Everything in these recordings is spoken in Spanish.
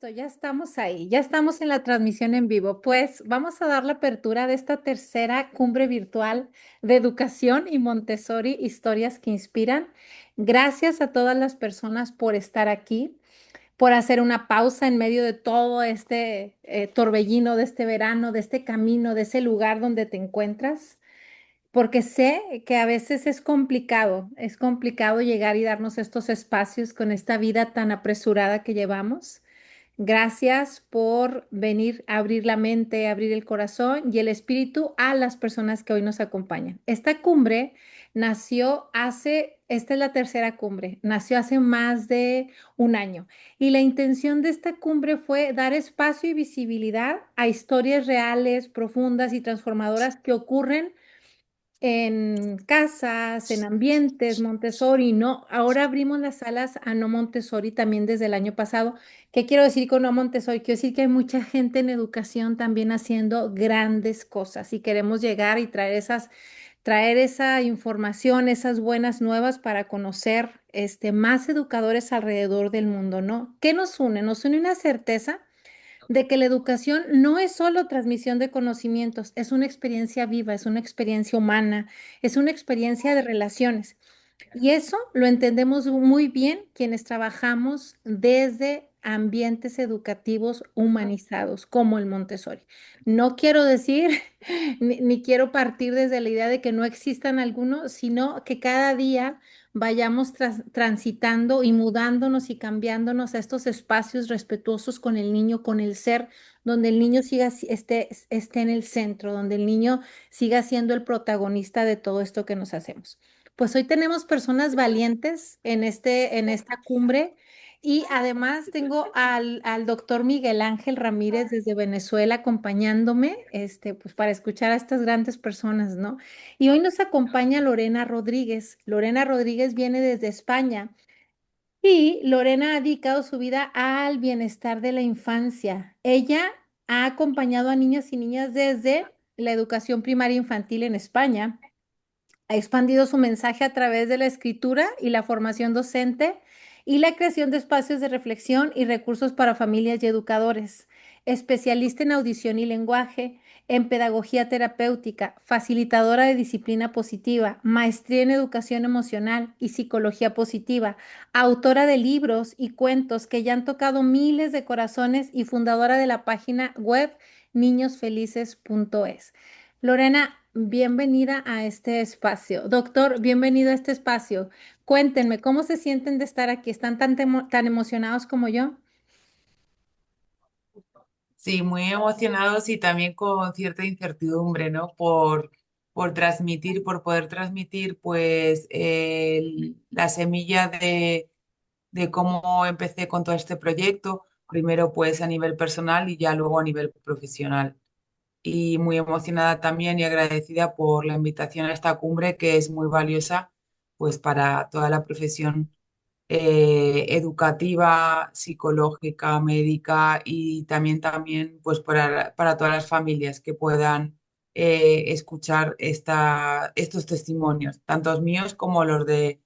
Listo, ya estamos ahí, ya estamos en la transmisión en vivo. Pues vamos a dar la apertura de esta tercera cumbre virtual de educación y Montessori, historias que inspiran. Gracias a todas las personas por estar aquí, por hacer una pausa en medio de todo este torbellino de este verano, de este camino, de ese lugar donde te encuentras. Porque sé que a veces es complicado llegar y darnos estos espacios con esta vida tan apresurada que llevamos. Gracias por venir a abrir la mente, abrir el corazón y el espíritu a las personas que hoy nos acompañan. Esta cumbre esta es la tercera cumbre, nació hace más de un año y la intención de esta cumbre fue dar espacio y visibilidad a historias reales, profundas y transformadoras que ocurren en casas, en ambientes Montessori, no, ahora abrimos las salas a no Montessori también desde el año pasado. ¿Qué quiero decir con no Montessori? Quiero decir que hay mucha gente en educación también haciendo grandes cosas y queremos llegar y traer esa información, esas buenas nuevas para conocer más educadores alrededor del mundo, ¿no? ¿Qué nos une? Nos une una certeza de que la educación no es solo transmisión de conocimientos, es una experiencia viva, es una experiencia humana, es una experiencia de relaciones. Y eso lo entendemos muy bien quienes trabajamos desde ambientes educativos humanizados, como el Montessori. No quiero decir, ni quiero partir desde la idea de que no existan algunos, sino que cada día vayamos transitando y mudándonos y cambiándonos a estos espacios respetuosos con el niño, con el ser, donde el niño esté en el centro, donde el niño siga siendo el protagonista de todo esto que nos hacemos. Pues hoy tenemos personas valientes en esta cumbre y además tengo al doctor Miguel Ángel Ramírez desde Venezuela acompañándome, pues para escuchar a estas grandes personas, ¿no? Y hoy nos acompaña Lorena Rodríguez. Lorena Rodríguez viene desde España y Lorena ha dedicado su vida al bienestar de la infancia. Ella ha acompañado a niños y niñas desde la educación primaria infantil en España, ha expandido su mensaje a través de la escritura y la formación docente y la creación de espacios de reflexión y recursos para familias y educadores. Especialista en audición y lenguaje, en pedagogía terapéutica, facilitadora de disciplina positiva, maestría en educación emocional y psicología positiva, autora de libros y cuentos que ya han tocado miles de corazones y fundadora de la página web niñosfelices.es. Lorena, bienvenida a este espacio. Doctor, bienvenido a este espacio. Cuéntenme, ¿cómo se sienten de estar aquí? ¿Están tan emocionados como yo? Sí, muy emocionados y también con cierta incertidumbre, ¿no? Por transmitir, por poder transmitir, pues, la semilla de cómo empecé con todo este proyecto, primero pues a nivel personal y ya luego a nivel profesional. Y muy emocionada también y agradecida por la invitación a esta cumbre que es muy valiosa, pues, para toda la profesión educativa, psicológica, médica y también pues para todas las familias que puedan escuchar estos testimonios, tanto míos como los de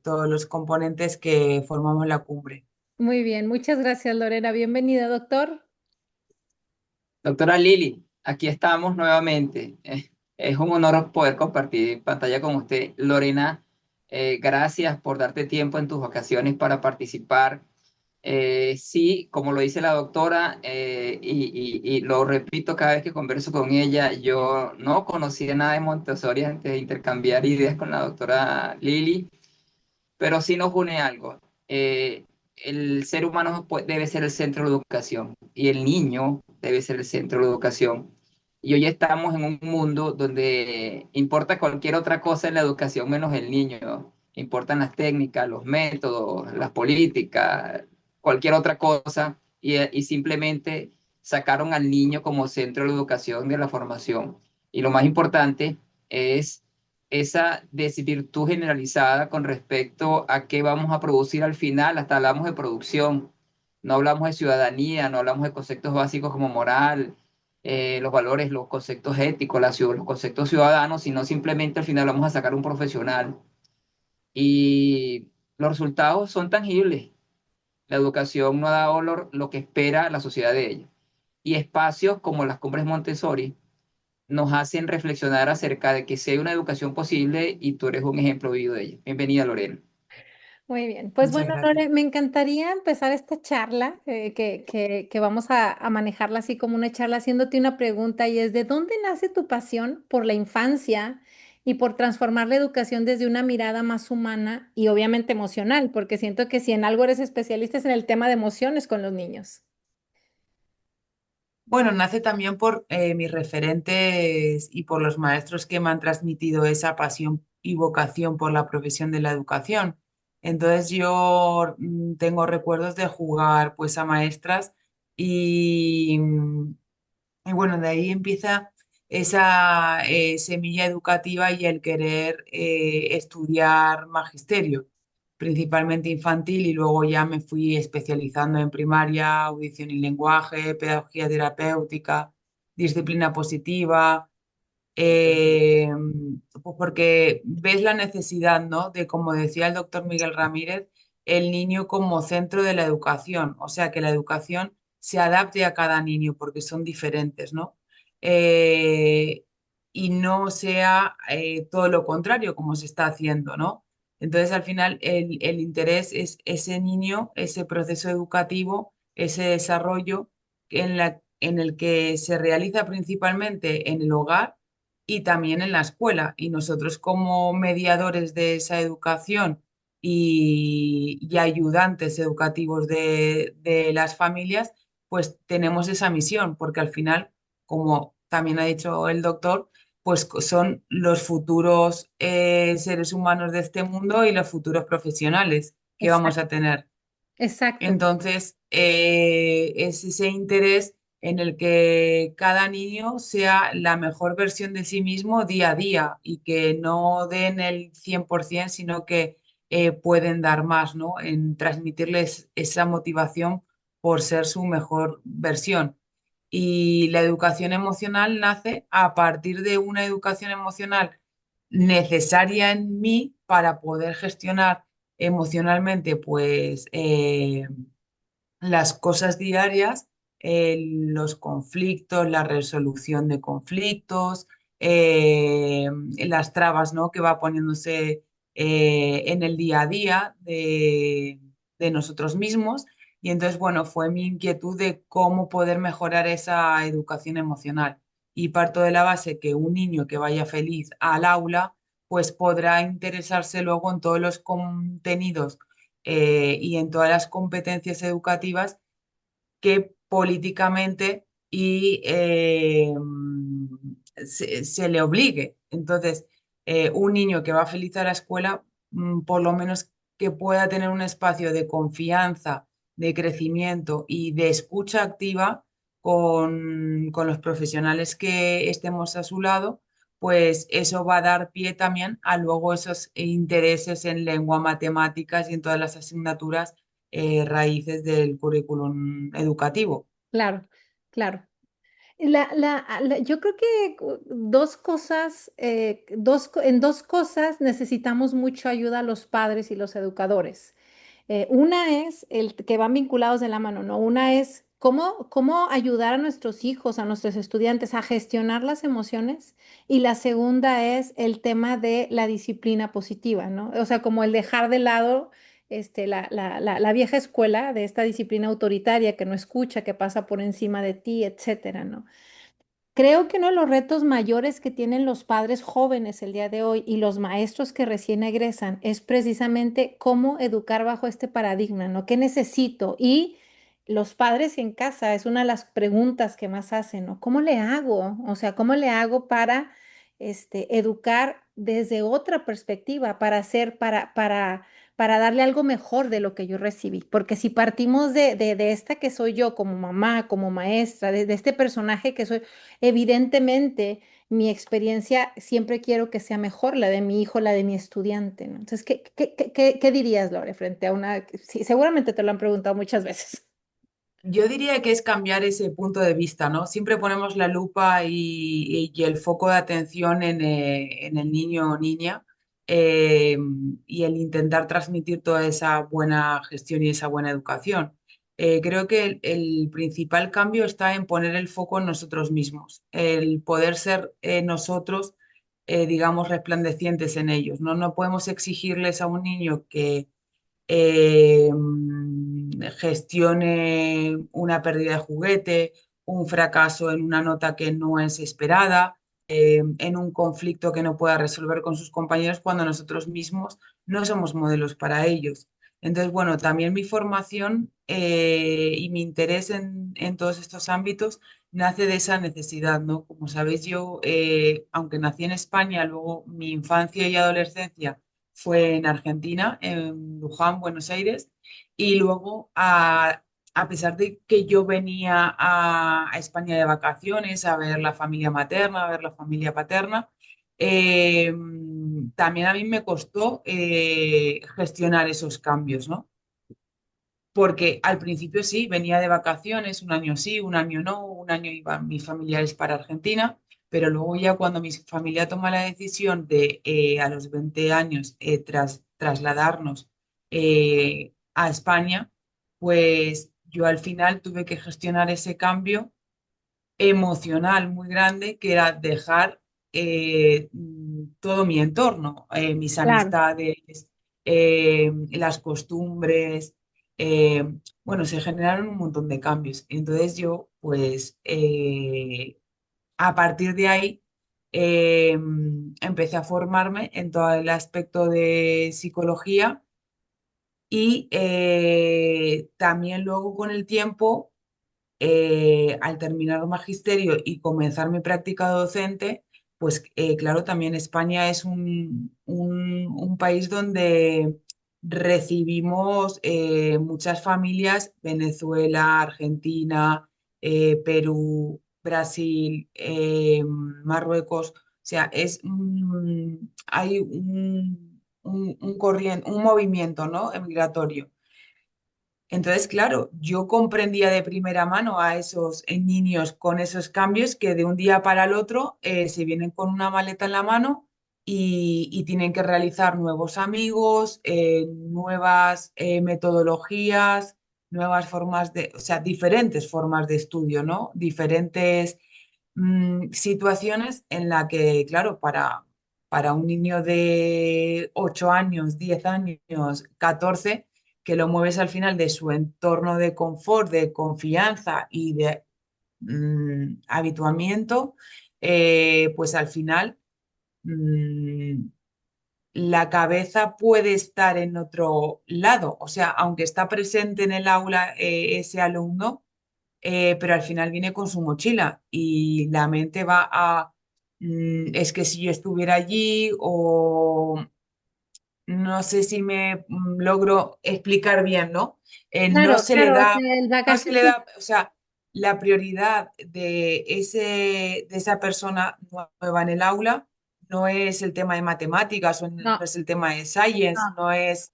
todos los componentes que formamos la cumbre. Muy bien, muchas gracias, Lorena. Bienvenida, doctor. Doctora Lili, aquí estamos nuevamente. Es un honor poder compartir pantalla con usted. Lorena, gracias por darte tiempo en tus vacaciones para participar. Sí, como lo dice la doctora, y lo repito cada vez que converso con ella, yo no conocía nada de Montessori antes de intercambiar ideas con la doctora Lili, pero sí nos une algo. El ser humano debe ser el centro de la educación y el niño debe ser el centro de la educación. Y hoy estamos en un mundo donde importa cualquier otra cosa en la educación menos el niño. Importan las técnicas, los métodos, las políticas, cualquier otra cosa, y simplemente sacaron al niño como centro de la educación, de la formación. Y lo más importante es esa desvirtud generalizada con respecto a qué vamos a producir al final. Hasta hablamos de producción, no hablamos de ciudadanía, no hablamos de conceptos básicos como moral, los valores, los conceptos éticos, los conceptos ciudadanos, sino simplemente al final vamos a sacar un profesional. Y los resultados son tangibles. La educación no ha dado lo que espera la sociedad de ella. Y espacios como las cumbres Montessori nos hacen reflexionar acerca de que si hay una educación posible y tú eres un ejemplo vivo de ello. Bienvenida, Lorena. Muy bien, pues Muchas bueno, gracias. Lore, me encantaría empezar esta charla, que vamos a manejarla así como una charla, haciéndote una pregunta y es, ¿de dónde nace tu pasión por la infancia y por transformar la educación desde una mirada más humana y obviamente emocional? Porque siento que si en algo eres especialista es en el tema de emociones con los niños. Bueno, nace también por mis referentes y por los maestros que me han transmitido esa pasión y vocación por la profesión de la educación. Entonces yo tengo recuerdos de jugar pues a maestras y, y bueno, de ahí empieza esa semilla educativa y el querer estudiar magisterio, principalmente infantil, y luego ya me fui especializando en primaria, audición y lenguaje, pedagogía terapéutica, disciplina positiva, eh, pues porque ves la necesidad, ¿no? De, como decía el doctor Miguel Ramírez, el niño como centro de la educación, o sea, que la educación se adapte a cada niño porque son diferentes, ¿no? Eh, y no sea todo lo contrario como se está haciendo, ¿no? Entonces, al final, el interés es ese niño, ese proceso educativo, ese desarrollo en el que se realiza principalmente en el hogar y también en la escuela. Y nosotros como mediadores de esa educación y ayudantes educativos de las familias, pues tenemos esa misión, porque al final, como también ha dicho el doctor, pues son los futuros seres humanos de este mundo y los futuros profesionales que vamos Exacto, a tener. exacto, Entonces, es ese interés en el que cada niño sea la mejor versión de sí mismo día a día y que no den el 100%, sino que pueden dar más, ¿no? En transmitirles esa motivación por ser su mejor versión. Y la educación emocional nace a partir de una educación emocional necesaria en mí para poder gestionar emocionalmente, pues, las cosas diarias, los conflictos, la resolución de conflictos, las trabas, ¿no? Que va poniéndose en el día a día de nosotros mismos. Y entonces, bueno, fue mi inquietud de cómo poder mejorar esa educación emocional. Y parto de la base que un niño que vaya feliz al aula, pues podrá interesarse luego en todos los contenidos y en todas las competencias educativas que políticamente se le obligue. Entonces, un niño que va feliz a la escuela, por lo menos que pueda tener un espacio de confianza, de crecimiento y de escucha activa con los profesionales que estemos a su lado, pues eso va a dar pie también a luego esos intereses en lengua, matemáticas y en todas las asignaturas raíces del currículum educativo. claro, claro. Yo creo que dos cosas, en dos cosas necesitamos mucha ayuda a los padres y los educadores. Una es el que van vinculados de la mano, ¿no? Una es cómo ayudar a nuestros hijos, a nuestros estudiantes a gestionar las emociones. Y la segunda es el tema de la disciplina positiva, ¿no? O sea, como el dejar de lado la vieja escuela de esta disciplina autoritaria que no escucha, que pasa por encima de ti, etcétera, ¿no? Creo que uno de los retos mayores que tienen los padres jóvenes el día de hoy y los maestros que recién egresan es precisamente cómo educar bajo este paradigma, ¿no? ¿Qué necesito? Y los padres en casa es una de las preguntas que más hacen, ¿no? ¿Cómo le hago? O sea, ¿cómo le hago para educar desde otra perspectiva, para hacer, para darle algo mejor de lo que yo recibí? Porque si partimos de esta que soy yo como mamá, como maestra, de este personaje que soy, evidentemente, mi experiencia siempre quiero que sea mejor, la de mi hijo, la de mi estudiante, ¿no? Entonces, ¿qué dirías, Lore, frente a una... Sí, seguramente te lo han preguntado muchas veces. Yo diría que es cambiar ese punto de vista, ¿no? Siempre ponemos la lupa y el foco de atención en el niño o niña, eh, y el intentar transmitir toda esa buena gestión y esa buena educación. Creo que el principal cambio está en poner el foco en nosotros mismos, el poder ser nosotros, digamos, resplandecientes en ellos, ¿no? No podemos exigirles a un niño que gestione una pérdida de juguete, un fracaso en una nota que no es esperada, en un conflicto que no pueda resolver con sus compañeros cuando nosotros mismos no somos modelos para ellos. Entonces, bueno, también mi formación y mi interés en todos estos ámbitos nace de esa necesidad, ¿no? Como sabéis, yo, aunque nací en España, luego mi infancia y adolescencia fue en Argentina, en Luján, Buenos Aires, y luego a pesar de que yo venía a España de vacaciones a ver la familia materna, a ver la familia paterna, eh, también a mí me costó gestionar esos cambios, ¿no? Porque al principio sí, venía de vacaciones, un año sí, un año no, un año iban mis familiares para Argentina, pero luego ya cuando mi familia toma la decisión de a los 20 años trasladarnos a España, pues yo al final tuve que gestionar ese cambio emocional muy grande que era dejar todo mi entorno, mis Claro. amistades, las costumbres. Bueno, se generaron un montón de cambios. Entonces yo, pues, a partir de ahí, empecé a formarme en todo el aspecto de psicología y también luego con el tiempo al terminar un magisterio y comenzar mi práctica docente, pues claro, también España es un país donde recibimos muchas familias, Venezuela, Argentina, Perú, Brasil, Marruecos. O sea, hay un movimiento, ¿no? Migratorio. Entonces, claro, yo comprendía de primera mano a esos niños con esos cambios que de un día para el otro se vienen con una maleta en la mano y tienen que realizar nuevos amigos, nuevas metodologías, nuevas formas de, o sea, diferentes formas de estudio, ¿no? Diferentes situaciones en la que, claro, para un niño de 8 años, 10 años, 14 que lo mueves al final de su entorno de confort, de confianza y de habituamiento, pues al final mm, la cabeza puede estar en otro lado. O sea, aunque está presente en el aula ese alumno, pero al final viene con su mochila y la mente va a, es que si yo estuviera allí o no sé si me logro explicar bien, ¿no? No Claro, se le claro, o da, sea, el no se bagaje le da, o sea, la prioridad de esa persona nueva en el aula no es el tema de matemáticas o no no, es el tema de science, no, no es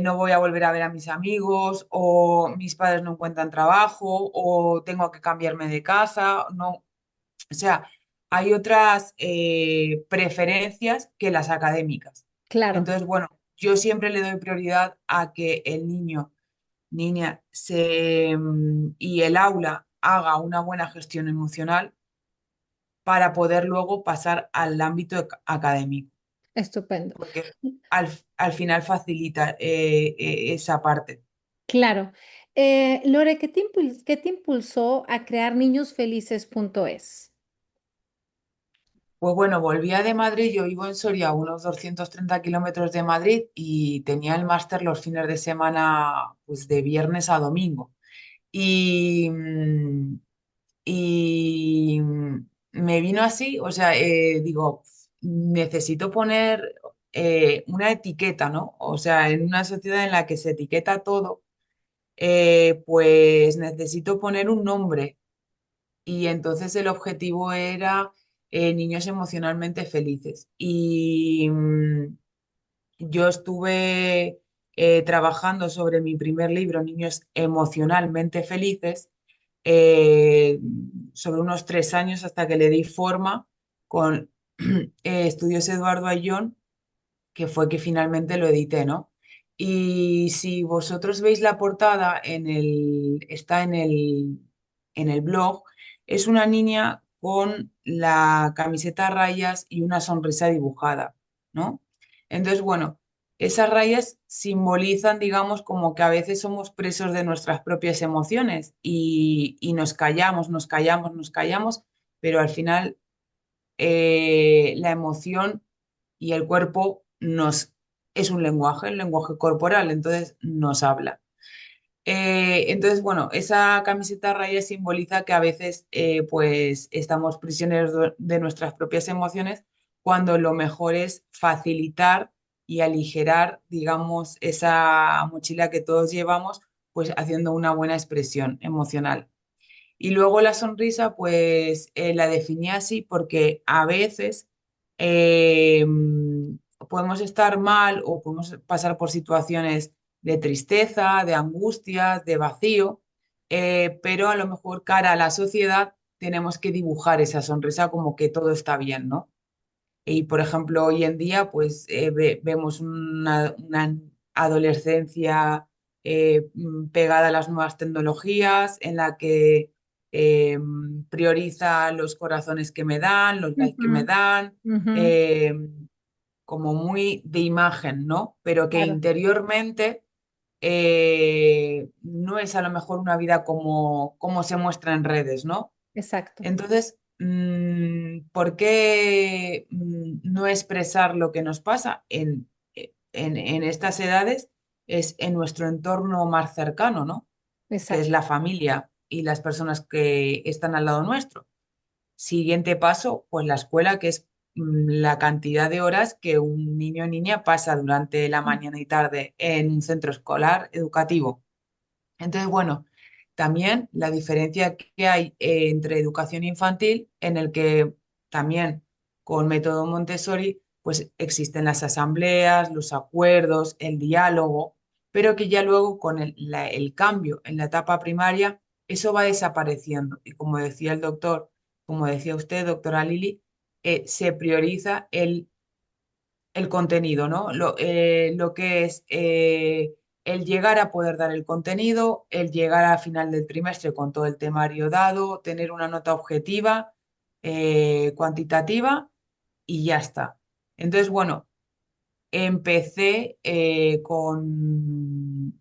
no voy a volver a ver a mis amigos o mis padres no encuentran trabajo o tengo que cambiarme de casa, no, o sea, hay otras preferencias que las académicas. claro. Entonces, bueno, yo siempre le doy prioridad a que el niño, niña, y el aula haga una buena gestión emocional para poder luego pasar al ámbito académico, Estupendo. porque al, al final facilita esa parte. Claro. Lore, qué te impulsó a crear niñosfelices.es? Pues bueno, volvía de Madrid, yo vivo en Soria, a unos 230 kilómetros de Madrid y tenía el máster los fines de semana, pues de viernes a domingo. Y, me vino así, o sea, digo, necesito poner una etiqueta, ¿no? O sea, en una sociedad en la que se etiqueta todo, pues necesito poner un nombre y entonces el objetivo era niños emocionalmente felices. Y yo estuve trabajando sobre mi primer libro, Niños emocionalmente felices, eh, sobre unos 3 años hasta que le di forma con Estudios Eduardo Ayllón, que fue que finalmente lo edité, ¿no? Y si vosotros veis la portada está en el blog, es una niña con la camiseta a rayas y una sonrisa dibujada, ¿no? Entonces, bueno, esas rayas simbolizan, digamos, como que a veces somos presos de nuestras propias emociones y nos callamos, nos callamos, nos callamos, pero al final la emoción y el cuerpo es un lenguaje, el lenguaje corporal, entonces nos habla. Entonces, bueno, esa camiseta a rayas simboliza que a veces pues estamos prisioneros de nuestras propias emociones cuando lo mejor es facilitar y aligerar, digamos, esa mochila que todos llevamos, pues haciendo una buena expresión emocional. Y luego la sonrisa, pues la definí así porque a veces eh, podemos estar mal o podemos pasar por situaciones de tristeza, de angustia, de vacío, pero a lo mejor cara a la sociedad tenemos que dibujar esa sonrisa como que todo está bien, ¿no? Y por ejemplo, hoy en día, pues vemos una adolescencia pegada a las nuevas tecnologías, en la que prioriza los corazones que me dan, los likes que me Ujú, dan, ujú, eh, como muy de imagen, ¿no? Pero que claro, interiormente no es a lo mejor una vida como se muestra en redes, ¿no? exacto, Entonces, ¿por qué no expresar lo que nos pasa en estas edades? Es en nuestro entorno más cercano, ¿no? Que es exacto. la familia y las personas que están al lado nuestro. Siguiente paso, pues la escuela, que es la cantidad de horas que un niño o niña pasa durante la mañana y tarde en un centro escolar educativo. Entonces, bueno, también la diferencia que hay entre educación infantil, en el que también con método Montessori, pues existen las asambleas, los acuerdos, el diálogo, pero que ya luego con el cambio en la etapa primaria, eso va desapareciendo. Y como decía el doctor, como decía usted, doctora Lili, se prioriza el contenido, ¿no? Lo que es el llegar a poder dar el contenido, el llegar a final del trimestre con todo el temario dado, tener una nota objetiva, cuantitativa y ya está. Entonces, bueno, empecé con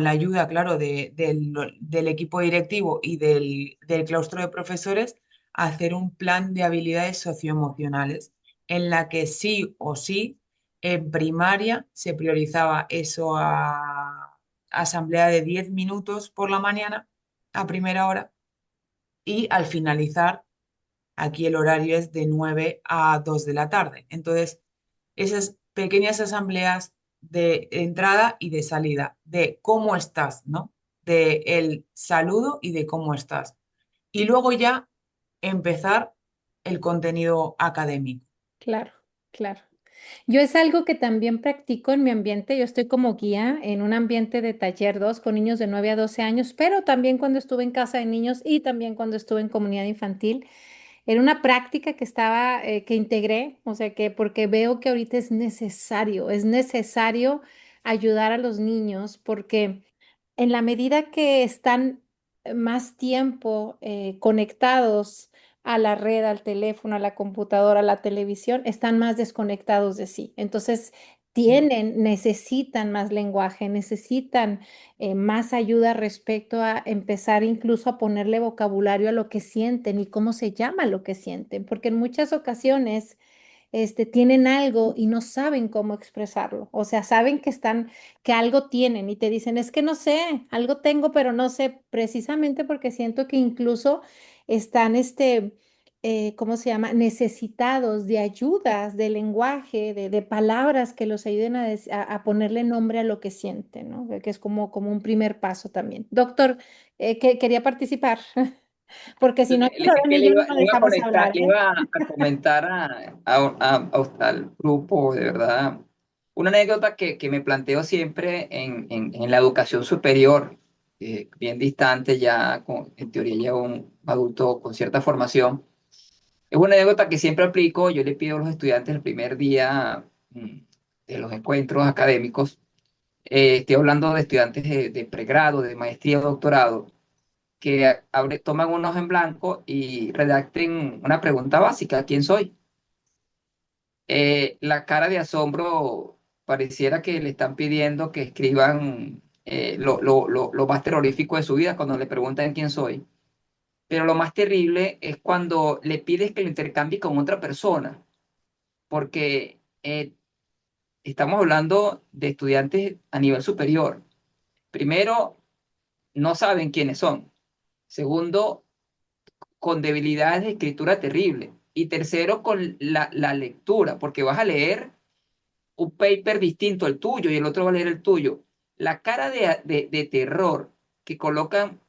la ayuda, claro, del equipo directivo y del claustro de profesores a hacer un plan de habilidades socioemocionales en la que sí o sí en primaria se priorizaba eso a asamblea de 10 minutos por la mañana a primera hora y al finalizar aquí el horario es de 9 a 2 de la tarde. Entonces, esas pequeñas asambleas de entrada y de salida, de cómo estás, ¿no? De el saludo y de cómo estás. Y luego ya empezar el contenido académico. Claro, claro. Yo es algo que también practico en mi ambiente. Yo estoy como guía en un ambiente de taller 2 con niños de 9 a 12 años, pero también cuando estuve en casa de niños y también cuando estuve en comunidad infantil. Era una práctica que estaba, que integré, o sea que porque veo que ahorita es necesario ayudar a los niños porque en la medida que están más tiempo conectados a la red, al teléfono, a la computadora, a la televisión, están más desconectados de sí. Entonces, necesitan más lenguaje, necesitan más ayuda respecto a empezar incluso a ponerle vocabulario a lo que sienten y cómo se llama lo que sienten, porque en muchas ocasiones tienen algo y no saben cómo expresarlo. O sea, saben que están, que algo tienen y te dicen, es que no sé, algo tengo, pero no sé, precisamente porque siento que incluso están, ¿cómo se llama? Necesitados de ayudas, de lenguaje, de palabras que los ayuden a ponerle nombre a lo que sienten, ¿no? Que es como un primer paso también. Doctor, que quería participar, porque si no, Lorena Que y yo no nos le iba a dejamos conectar, hablar, le ¿eh? iba a comentar al grupo, de verdad, una anécdota que me planteo siempre en la educación superior, bien distante ya, en teoría ya un adulto con cierta formación. Es una anécdota que siempre aplico. Yo le pido a los estudiantes el primer día de los encuentros académicos, estoy hablando de estudiantes de pregrado, de maestría o doctorado, que toman unos en blanco y redacten una pregunta básica: ¿quién soy? La cara de asombro pareciera que le están pidiendo que escriban lo más terrorífico de su vida cuando le preguntan quién soy. Pero lo más terrible es cuando le pides que lo intercambie con otra persona, porque estamos hablando de estudiantes a nivel superior. Primero, no saben quiénes son. Segundo, con debilidades de escritura terrible. Y tercero, con la lectura, porque vas a leer un paper distinto al tuyo y el otro va a leer el tuyo. La cara de terror que colocan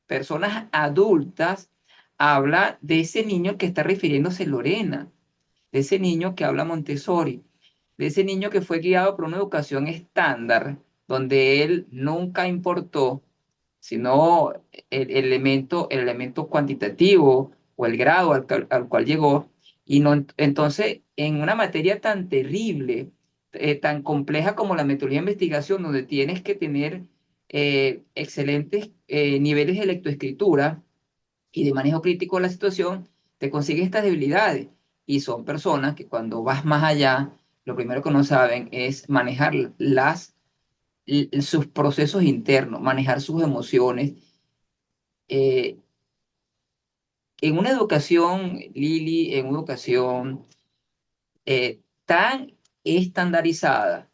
personas adultas habla de ese niño que está refiriéndose Lorena, de ese niño que habla Montessori, de ese niño que fue guiado por una educación estándar, donde él nunca importó sino el elemento cuantitativo o el grado al cual llegó. Y no, entonces, en una materia tan terrible, tan compleja como la metodología de investigación, donde tienes que tener excelentes niveles de lectoescritura y de manejo crítico de la situación, te consigues estas debilidades. Y son personas que cuando vas más allá, lo primero que no saben es manejar sus procesos internos, manejar sus emociones. Eh, en una educación, Lili, en una educación tan estandarizada,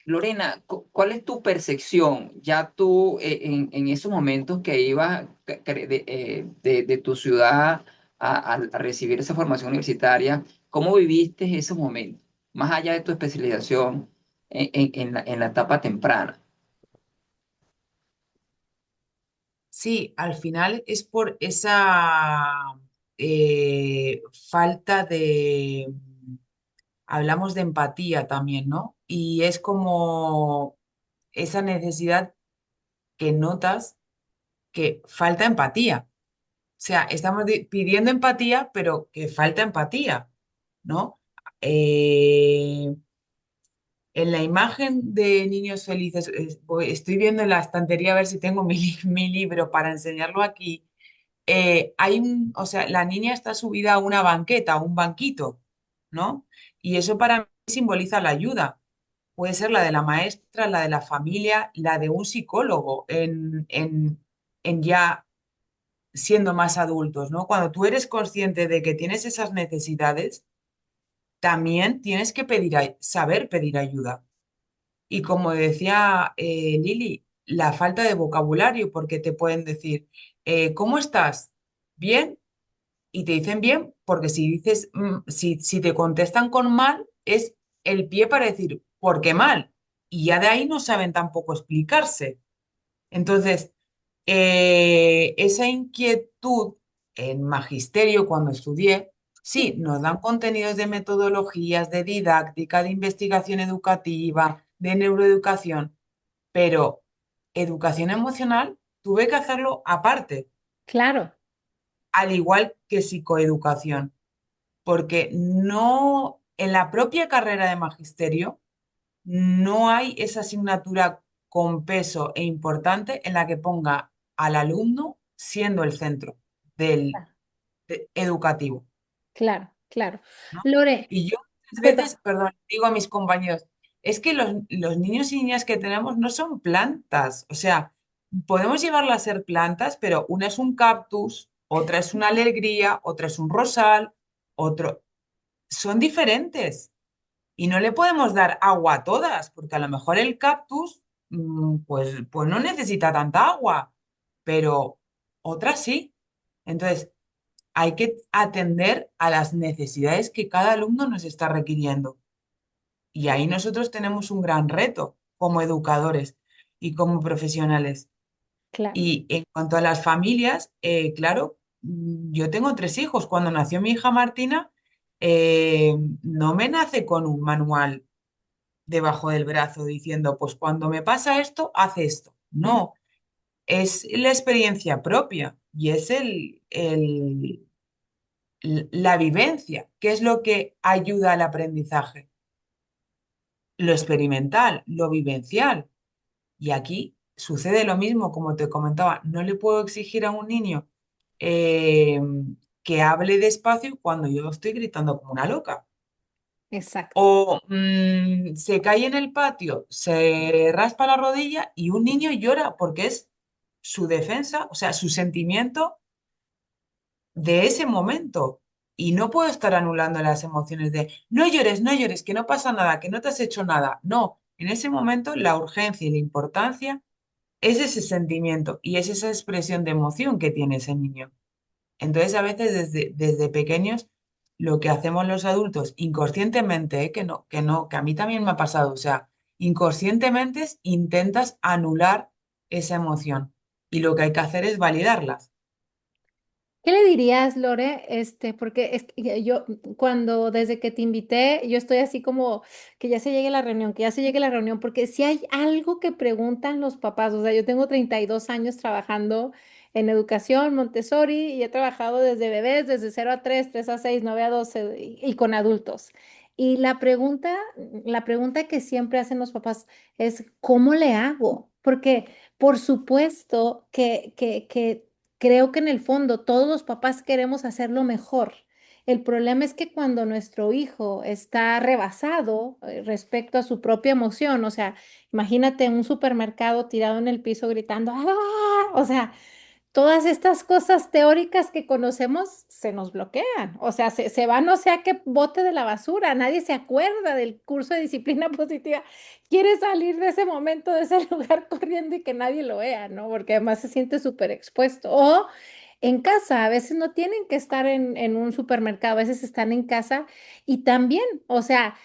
Lorena, ¿cuál es tu percepción? Ya tú, en esos momentos que ibas de tu ciudad a recibir esa formación universitaria, ¿cómo viviste esos momentos? Más allá de tu especialización en la etapa temprana. Sí, al final es por esa falta de, hablamos de empatía también, ¿no? Y es como esa necesidad que notas que falta empatía. O sea, estamos pidiendo empatía, pero que falta empatía, ¿no? Eh, en la imagen de niños felices, estoy viendo en la estantería a ver si tengo mi libro para enseñarlo aquí. O sea, la niña está subida a una banqueta, a un banquito, ¿no? Y eso para mí simboliza la ayuda. Puede ser la de la maestra, la de la familia, la de un psicólogo en ya siendo más adultos, ¿no? Cuando tú eres consciente de que tienes esas necesidades, también tienes que saber pedir ayuda. Y como decía Lili, la falta de vocabulario, porque te pueden decir, ¿cómo estás? ¿Bien? Y te dicen bien, porque si dices, si te contestan con mal, es el pie para decir, ¿por qué mal? Y ya de ahí no saben tampoco explicarse. Entonces, esa inquietud en magisterio, cuando estudié, sí, nos dan contenidos de metodologías, de didáctica, de investigación educativa, de neuroeducación, pero educación emocional tuve que hacerlo aparte, Claro, al igual que psicoeducación, porque no, en la propia carrera de magisterio, no hay esa asignatura con peso e importante en la que ponga al alumno siendo el centro del educativo, claro, claro. ¿no? Lore, Y yo muchas perdón, veces, perdón, digo a mis compañeros, es que los niños y niñas que tenemos no son plantas, o sea, podemos llevarlas a ser plantas, pero una es un cactus, otra es una alegría, otra es un rosal, otro, son diferentes. Y no le podemos dar agua a todas, porque a lo mejor el cactus, pues no necesita tanta agua, pero otras sí. Entonces, hay que atender a las necesidades que cada alumno nos está requiriendo. Y ahí nosotros tenemos un gran reto como educadores y como profesionales. claro, Y en cuanto a las familias, claro, yo tengo tres hijos. Cuando nació mi hija Martina, eh, no me nace con un manual debajo del brazo diciendo, pues cuando me pasa esto, haz esto. ujú, No, es la experiencia propia y es La vivencia. ¿Qué es lo que ayuda al aprendizaje? Lo experimental, lo vivencial. Y aquí sucede lo mismo, como te comentaba, no le puedo exigir a un niño eh, que hable despacio cuando yo estoy gritando como una loca. Exacto. O se cae en el patio, se raspa la rodilla y un niño llora porque es su defensa, o sea, su sentimiento de ese momento. Y no puedo estar anulando las emociones de no llores, no llores, que no pasa nada, que no te has hecho nada. No, en ese momento la urgencia y la importancia es ese sentimiento y es esa expresión de emoción que tiene ese niño. Entonces, a veces desde pequeños, lo que hacemos los adultos inconscientemente, que a mí también me ha pasado, o sea, inconscientemente intentas anular esa emoción y lo que hay que hacer es validarlas. ¿Qué le dirías, Lore? Porque es que yo cuando desde que te invité, yo estoy así como que ya se llegue la reunión, que ya se llegue la reunión, porque si hay algo que preguntan los papás, o sea, yo tengo 32 años trabajando en educación Montessori y he trabajado desde bebés, desde 0 a 3, 3 a 6, 9 a 12 y con adultos. Y la pregunta que siempre hacen los papás es, ¿cómo le hago? Porque por supuesto que creo que en el fondo todos los papás queremos hacerlo mejor. El problema es que cuando nuestro hijo está rebasado respecto a su propia emoción, o sea, imagínate un supermercado tirado en el piso gritando, ¡ah! O sea, todas estas cosas teóricas que conocemos se nos bloquean, o sea, se van, no sé a qué bote de la basura, nadie se acuerda del curso de disciplina positiva, quiere salir de ese momento, de ese lugar corriendo y que nadie lo vea, ¿no? Porque además se siente súper expuesto. O en casa, a veces no tienen que estar en un supermercado, a veces están en casa y también, o sea,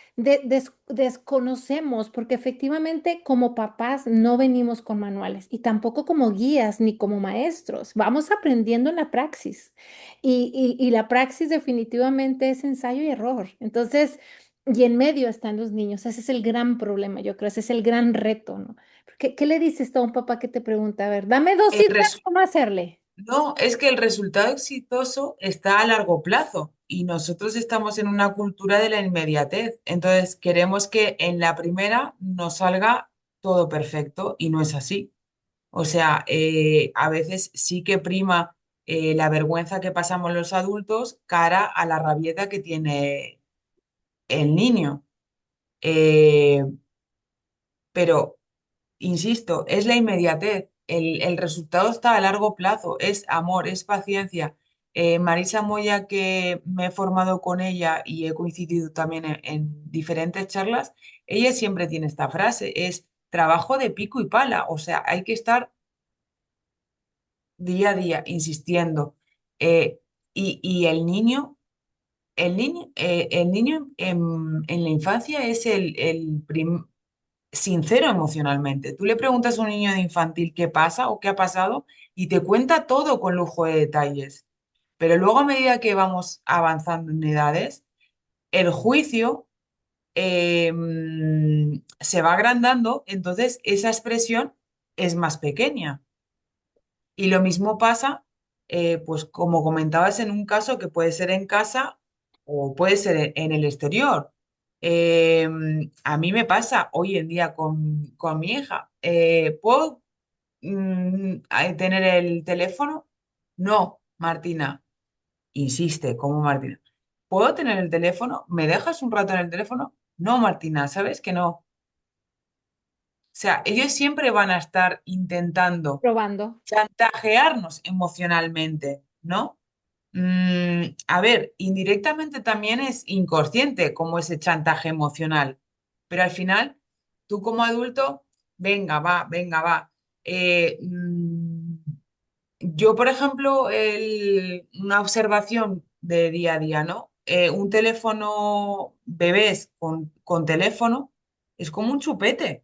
desconocemos, porque efectivamente como papás no venimos con manuales y tampoco como guías ni como maestros. Vamos aprendiendo en la praxis y la praxis definitivamente es ensayo y error. Entonces, y en medio están los niños. Ese es el gran problema, yo creo, ese es el gran reto, ¿no? ¿Qué le dices tú a un papá que te pregunta, a ver, dame dos El ideas, resu- cómo hacerle? no, es que el resultado exitoso está a largo plazo y nosotros estamos en una cultura de la inmediatez. Entonces, queremos que en la primera nos salga todo perfecto y no es así. O sea, a veces sí que prima la vergüenza que pasamos los adultos cara a la rabieta que tiene el niño. Eh, pero, insisto, es la inmediatez. El resultado está a largo plazo, es amor, es paciencia. Marisa Moya, que me he formado con ella y he coincidido también en diferentes charlas, ella siempre tiene esta frase, es trabajo de pico y pala. O sea, hay que estar día a día, insistiendo. Eh, y el niño en la infancia es sincero emocionalmente. Tú le preguntas a un niño de infantil qué pasa o qué ha pasado y te cuenta todo con lujo de detalles. Pero luego a medida que vamos avanzando en edades, el juicio se va agrandando, entonces esa expresión es más pequeña. Y lo mismo pasa, pues como comentabas, en un caso que puede ser en casa o puede ser en el exterior. Eh, a mí me pasa hoy en día con mi hija. ¿Puedo tener el teléfono? No, Martina, insiste, como Martina. ¿Puedo tener el teléfono? ¿Me dejas un rato en el teléfono? No, Martina, ¿sabes que no? O sea, ellos siempre van a estar intentando Probando. chantajearnos emocionalmente, ¿no? A ver, indirectamente también es inconsciente como ese chantaje emocional, pero al final, tú como adulto, venga, va, venga, va. Eh, mm, yo, por ejemplo, una observación de día a día, ¿no? Un teléfono, bebés con teléfono, es como un chupete.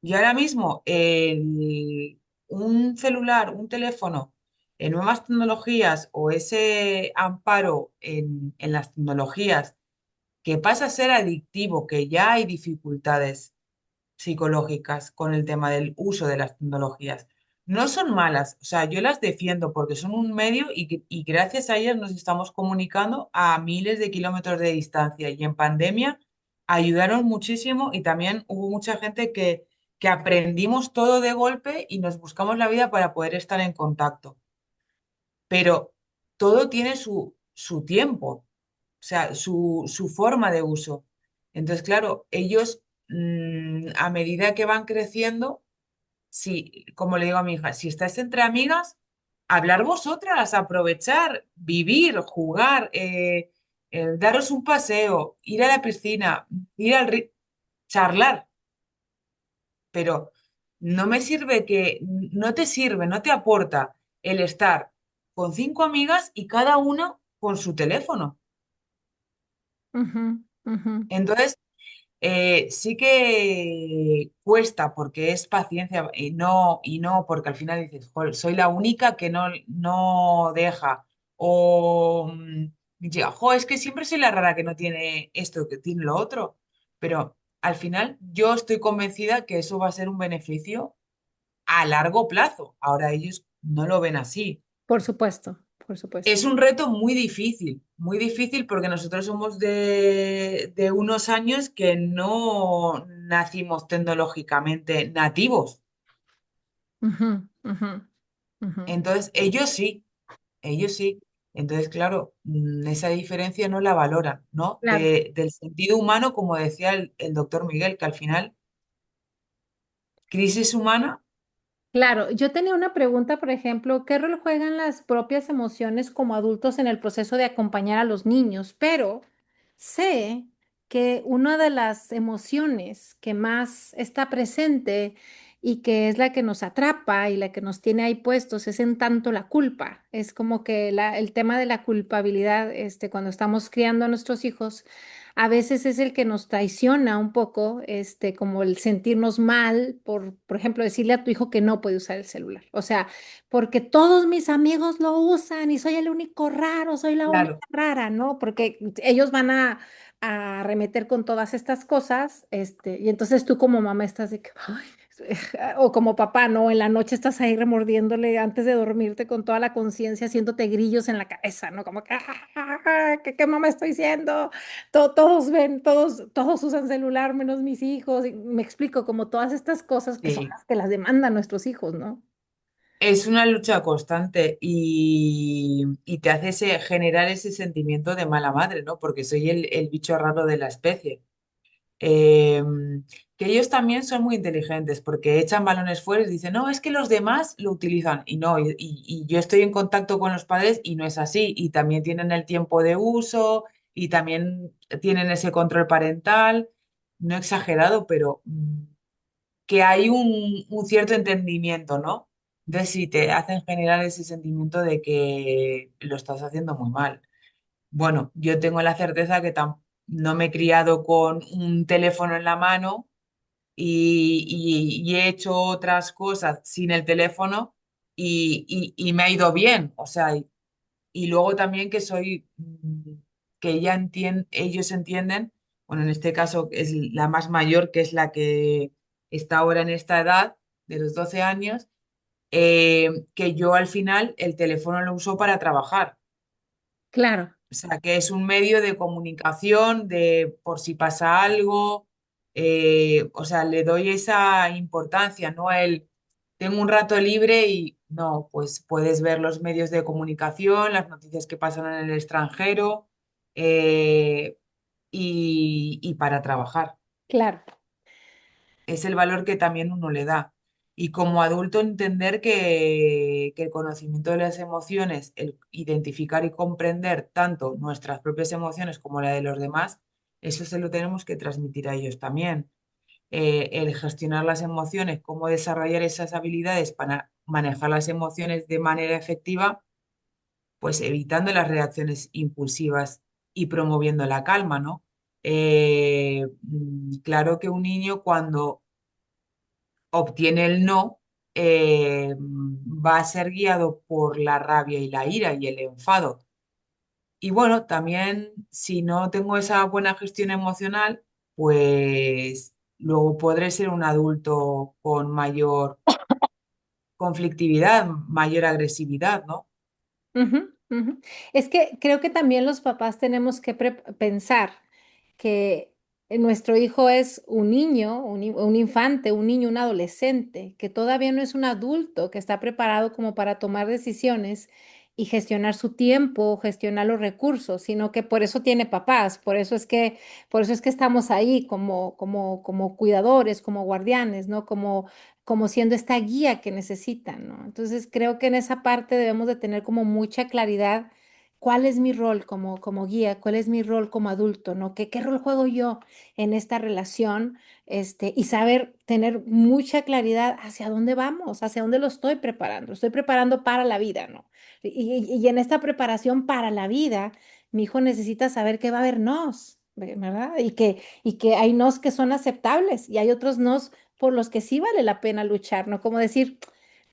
Y ahora mismo, un celular, un teléfono, en nuevas tecnologías o ese amparo en las tecnologías que pasa a ser adictivo, que ya hay dificultades psicológicas con el tema del uso de las tecnologías. no son malas, o sea, yo las defiendo porque son un medio y gracias a ellas nos estamos comunicando a miles de kilómetros de distancia y en pandemia ayudaron muchísimo y también hubo mucha gente que aprendimos todo de golpe y nos buscamos la vida para poder estar en contacto. Pero todo tiene su tiempo, o sea, su forma de uso. Entonces, claro, ellos a medida que van creciendo, si, como le digo a mi hija, si estáis entre amigas, hablar vosotras, aprovechar, vivir, jugar, daros un paseo, ir a la piscina, ir al río, charlar, pero no me sirve no te sirve, no te aporta el estar con cinco amigas y cada una con su teléfono. Ujú, ujú. Entonces, sí que cuesta porque es paciencia y no porque al final dices, "Jol, soy la única que no deja. O dice, "Jo, es que siempre soy la rara que no tiene esto, que tiene lo otro. Pero al final yo estoy convencida que eso va a ser un beneficio a largo plazo. Ahora ellos no lo ven así. Por supuesto, por supuesto. Es un reto muy difícil porque nosotros somos de unos años que no nacimos tecnológicamente nativos. Ujú, ujú, ujú. Entonces, ellos sí, ellos sí. Entonces, claro, esa diferencia no la valoran, ¿no? Claro. Del sentido humano, como decía el doctor Miguel, que al final, crisis humana, Claro, yo tenía una pregunta, por ejemplo, ¿qué rol juegan las propias emociones como adultos en el proceso de acompañar a los niños? Pero sé que una de las emociones que más está presente y que es la que nos atrapa y la que nos tiene ahí puestos es en tanto la culpa. Es como que el tema de la culpabilidad, cuando estamos criando a nuestros hijos, a veces es el que nos traiciona un poco, como el sentirnos mal por ejemplo, decirle a tu hijo que no puede usar el celular. O sea, porque todos mis amigos lo usan y soy el único raro, soy la única claro, rara, ¿no? Porque ellos van a arremeter con todas estas cosas, y entonces tú como mamá estás de que, "Ay", o como papá, ¿no? En la noche estás ahí remordiéndole antes de dormirte con toda la conciencia, haciéndote grillos en la cabeza, ¿no? Como que, "Ah, ¿qué mamá estoy diciendo? Todos ven, todos usan celular menos mis hijos". Y me explico, como todas estas cosas que son sí. las que las demandan nuestros hijos, ¿no? Es una lucha constante y te hace generar ese sentimiento de mala madre, ¿no? Porque soy el bicho raro de la especie. Eh, que ellos también son muy inteligentes porque echan balones fuera y dicen, no, es que los demás lo utilizan. Y no, y yo estoy en contacto con los padres y no es así. Y también tienen el tiempo de uso y también tienen ese control parental. No exagerado, pero que hay un cierto entendimiento, ¿no? De si te hacen generar ese sentimiento de que lo estás haciendo muy mal. Bueno, yo tengo la certeza que no me he criado con un teléfono en la mano y he hecho otras cosas sin el teléfono y me ha ido bien. O sea, y luego también que soy, que ellos entienden, bueno, en este caso es la más mayor, que es la que está ahora en esta edad de los 12 años, que yo al final el teléfono lo uso para trabajar. Claro, O sea, que es un medio de comunicación, de por si pasa algo, o sea, le doy esa importancia, no el, tengo un rato libre y no, pues puedes ver los medios de comunicación, las noticias que pasan en el extranjero eh, y para trabajar claro, es el valor que también uno le da. Y como adulto entender que el conocimiento de las emociones, el identificar y comprender tanto nuestras propias emociones como la de los demás, eso se lo tenemos que transmitir a ellos también. El gestionar las emociones, cómo desarrollar esas habilidades para manejar las emociones de manera efectiva, pues evitando las reacciones impulsivas y promoviendo la calma, ¿no? Claro que un niño cuando obtiene el no, va a ser guiado por la rabia y la ira y el enfado. Y bueno, también si no tengo esa buena gestión emocional, pues luego podré ser un adulto conflictividad, mayor agresividad, ¿no? Ujú, ujú. Es que creo que también los papás tenemos que pensar que nuestro hijo es un niño, un infante, un niño, un adolescente, que todavía no es un adulto, que está preparado como para tomar decisiones y gestionar su tiempo, gestionar los recursos, sino que por eso tiene papás, por eso es que estamos ahí como cuidadores, como guardianes, ¿no? Como siendo esta guía que necesitan, ¿no? Entonces creo que en esa parte debemos de tener como mucha claridad cuál es mi rol como guía, cuál es mi rol como adulto, ¿no? ¿Qué rol juego yo en esta relación? Y saber tener mucha claridad hacia dónde vamos, hacia dónde lo estoy preparando para la vida, ¿no? Y en esta preparación para la vida, mi hijo necesita saber que va a haber nos, ¿verdad? Y que hay nos que son aceptables y hay otros nos por los que sí vale la pena luchar, ¿no? Como decir,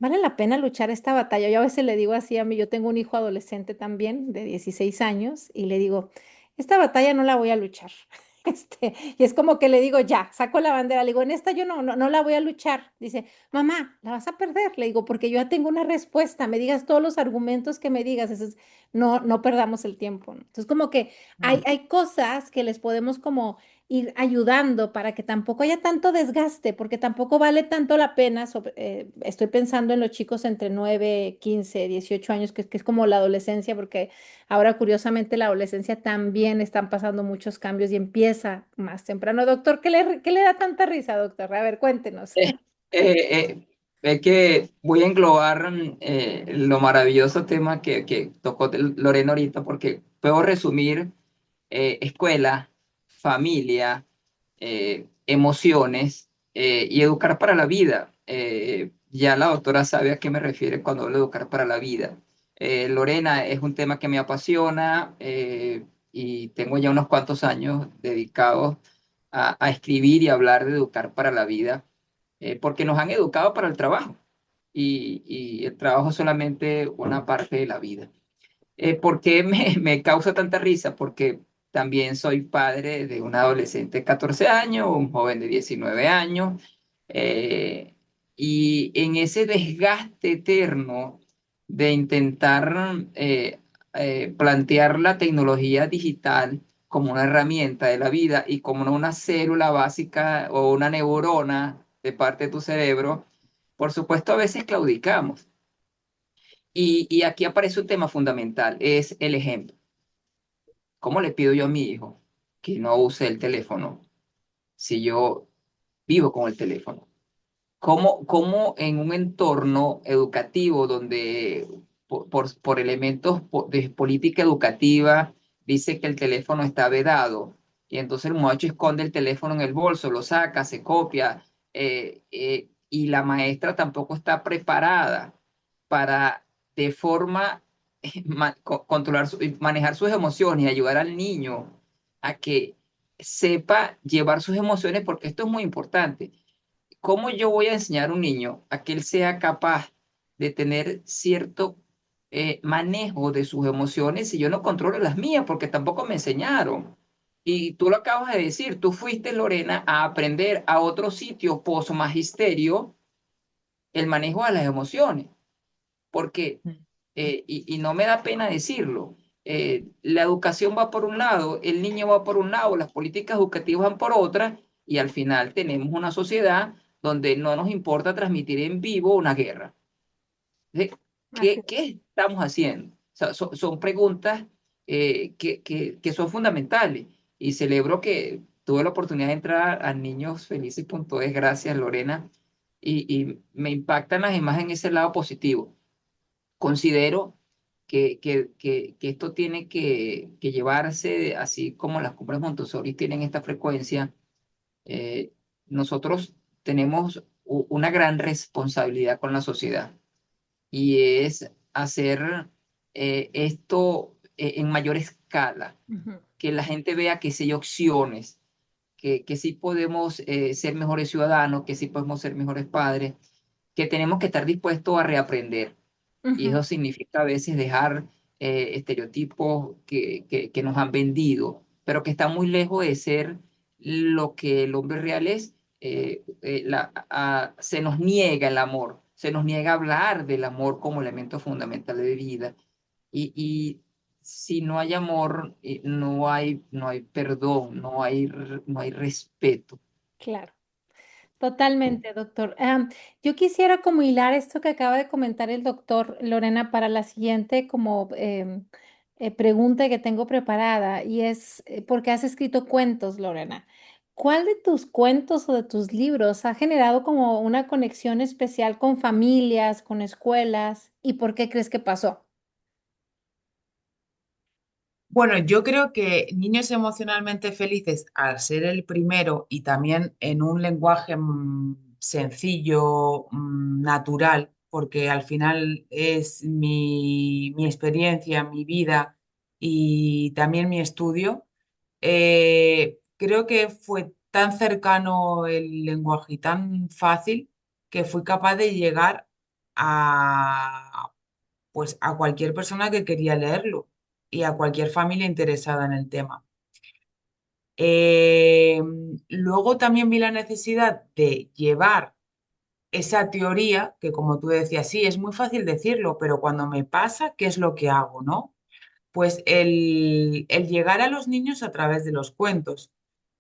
vale la pena luchar esta batalla. Yo a veces le digo así a mí, yo tengo un hijo adolescente también de 16 años y le digo, esta batalla no la voy a luchar. Y es como que le digo, ya, saco la bandera, le digo, en esta yo no la voy a luchar. Dice, mamá, la vas a perder. Le digo, porque yo ya tengo una respuesta, me digas todos los argumentos que me digas, no perdamos el tiempo, ¿no? Entonces, como que Mm. hay cosas que les podemos como ir ayudando para que tampoco haya tanto desgaste, porque tampoco vale tanto la pena. Estoy pensando en los chicos entre 9 15 18 años, que es como la adolescencia, porque ahora curiosamente la adolescencia también están pasando muchos cambios y empieza más temprano. Doctor, ¿qué le da tanta risa, doctor? A ver, cuéntenos. Eh, es que voy a englobar lo maravilloso tema que tocó Lorena ahorita, porque puedo resumir escuela, familia, emociones y educar para la vida. Ya la doctora sabe a qué me refiere cuando hablo de educar para la vida. Lorena, es un tema que me apasiona y tengo ya unos cuantos años dedicados a escribir y hablar de educar para la vida, porque nos han educado para el trabajo y el trabajo es solamente una parte de la vida. ¿Por qué me causa tanta risa? Porque también soy padre de un adolescente de 14 años, un joven de 19 años, eh, y en ese desgaste eterno de intentar plantear la tecnología digital como una herramienta de la vida y como no una célula básica o una neurona de parte de tu cerebro, por supuesto a veces claudicamos. Y aquí aparece un tema fundamental, es el ejemplo. ¿Cómo le pido yo a mi hijo que no use el teléfono si yo vivo con el teléfono? ¿Cómo en un entorno educativo donde por elementos de política educativa dice que el teléfono está vedado y entonces el muchacho esconde el teléfono en el bolso, lo saca, se copia y la maestra tampoco está preparada para de forma controlar, manejar sus emociones y ayudar al niño a que sepa llevar sus emociones, porque esto es muy importante. ¿Cómo yo voy a enseñar a un niño a que él sea capaz de tener cierto manejo de sus emociones si yo no controlo las mías? Porque tampoco me enseñaron. Y tú lo acabas de decir, tú fuiste, Lorena, a aprender a otro sitio, post magisterio, el manejo de las emociones, porque, y no me da pena decirlo, la educación va por un lado, el niño va por un lado, las políticas educativas van por otra, y al final tenemos una sociedad donde no nos importa transmitir en vivo una guerra. ¿Sí? Así es. ¿Qué estamos haciendo? O sea, son preguntas que son fundamentales, y celebro que tuve la oportunidad de entrar a niñosfelices.es, gracias Lorena, y me impactan las imágenes en ese lado positivo. Considero que esto tiene que llevarse, así como las cumbres Montessori tienen esta frecuencia. eh, Nosotros tenemos una gran responsabilidad con la sociedad, y es hacer esto en mayor escala, Ujú, que la gente vea que sí hay opciones, que sí podemos ser mejores ciudadanos, que sí podemos ser mejores padres, que tenemos que estar dispuestos a reaprender, y ujú, eso significa a veces dejar estereotipos que nos han vendido, pero que están muy lejos de ser lo que el hombre real es. Se nos niega el amor, se nos niega hablar del amor como elemento fundamental de vida. Y si no hay amor, no hay perdón, no hay respeto. Claro. Totalmente, doctor. Yo quisiera como hilar esto que acaba de comentar el doctor Lorena para la siguiente como pregunta que tengo preparada y es porque has escrito cuentos, Lorena. ¿Cuál de tus cuentos o de tus libros ha generado como una conexión especial con familias, con escuelas y por qué crees que pasó? Bueno, yo creo que Niños emocionalmente felices, al ser el primero y también en un lenguaje sencillo, natural, porque al final es mi experiencia, mi vida y también mi estudio, creo que fue tan cercano el lenguaje y tan fácil que fui capaz de llegar a, pues, a cualquier persona que quería leerlo y a cualquier familia interesada en el tema. Eh, Luego también vi la necesidad de llevar esa teoría, que como tú decías, sí, es muy fácil decirlo, pero cuando me pasa, ¿qué es lo que hago, no? Pues el llegar a los niños a través de los cuentos.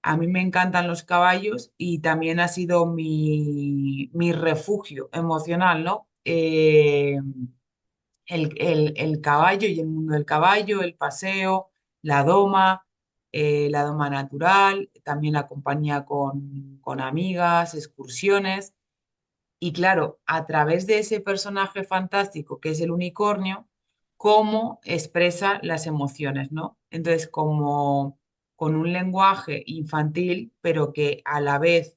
A mí me encantan los caballos y también ha sido mi refugio emocional, ¿no? El caballo y el mundo del caballo, el paseo, la doma natural, también la compañía con amigas, excursiones. Y claro, a través de ese personaje fantástico que es el unicornio, cómo expresa las emociones, ¿no? Entonces, como con un lenguaje infantil, pero que a la vez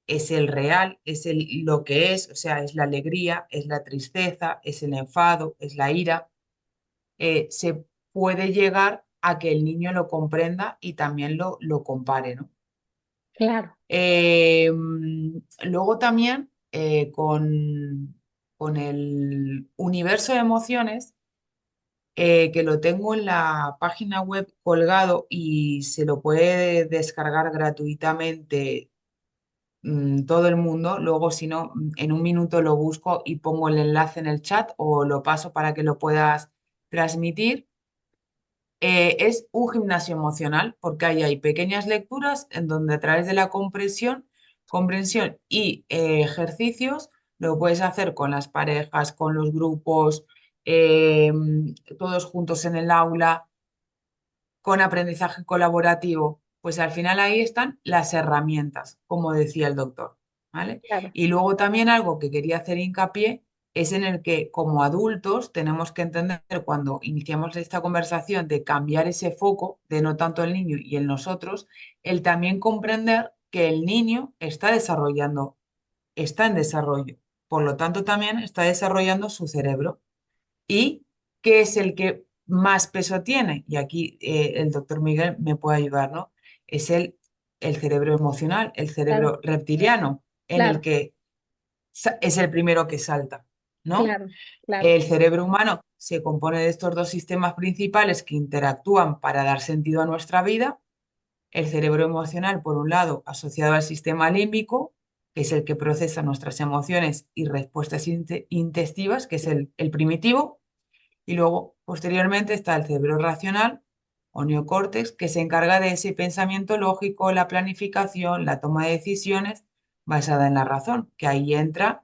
es el real, lo que es, o sea, es la alegría, es la tristeza, es el enfado, es la ira, se puede llegar a que el niño lo comprenda y también lo compare, ¿no? Claro, Luego también con el universo de emociones, que lo tengo en la página web colgado y se lo puede descargar gratuitamente todo el mundo. Luego, si no, en un minuto lo busco y pongo el enlace en el chat o lo paso para que lo puedas transmitir. Es un gimnasio emocional porque ahí hay pequeñas lecturas en donde a través de la comprensión y ejercicios lo puedes hacer con las parejas, con los grupos, eh, todos juntos en el aula, con aprendizaje colaborativo. Pues al final ahí están las herramientas, como decía el doctor, ¿vale? claro, Y luego también algo que quería hacer hincapié es en el que como adultos tenemos que entender cuando iniciamos esta conversación de cambiar ese foco de no tanto el niño y el nosotros, el también comprender que el niño está desarrollando, está en desarrollo. Por lo tanto, también está desarrollando su cerebro. ¿Y qué es el que más peso tiene? Y aquí el doctor Miguel me puede ayudar, ¿no? Es el cerebro emocional, el claro, cerebro reptiliano, en el claro, que es el primero que salta, ¿no? claro, claro, El cerebro humano se compone de estos dos sistemas principales que interactúan para dar sentido a nuestra vida. El cerebro emocional, por un lado, asociado al sistema límbico, que es el que procesa nuestras emociones y respuestas intestivas, que es el primitivo. Y luego, posteriormente, está el cerebro racional o neocórtex, que se encarga de ese pensamiento lógico, la planificación, la toma de decisiones basada en la razón, que ahí entra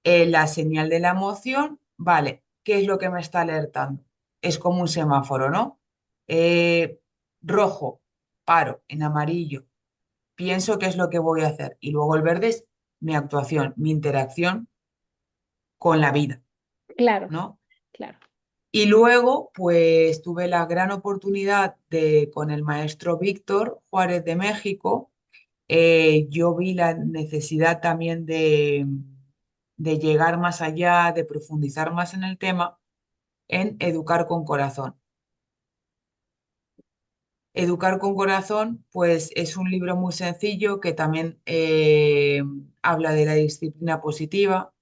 la señal de la emoción. Vale, ¿qué es lo que me está alertando? Es como un semáforo, ¿no? Eh, Rojo, paro, en amarillo, pienso qué es lo que voy a hacer. Y luego el verde es mi actuación, mi interacción con la vida, claro, ¿no? claro. Y luego, pues tuve la gran oportunidad de, con el maestro Víctor Juárez de México, yo vi la necesidad también de llegar más allá, de profundizar más en el tema, en Educar con Corazón. Educar con Corazón, pues es un libro muy sencillo que también habla de la disciplina positiva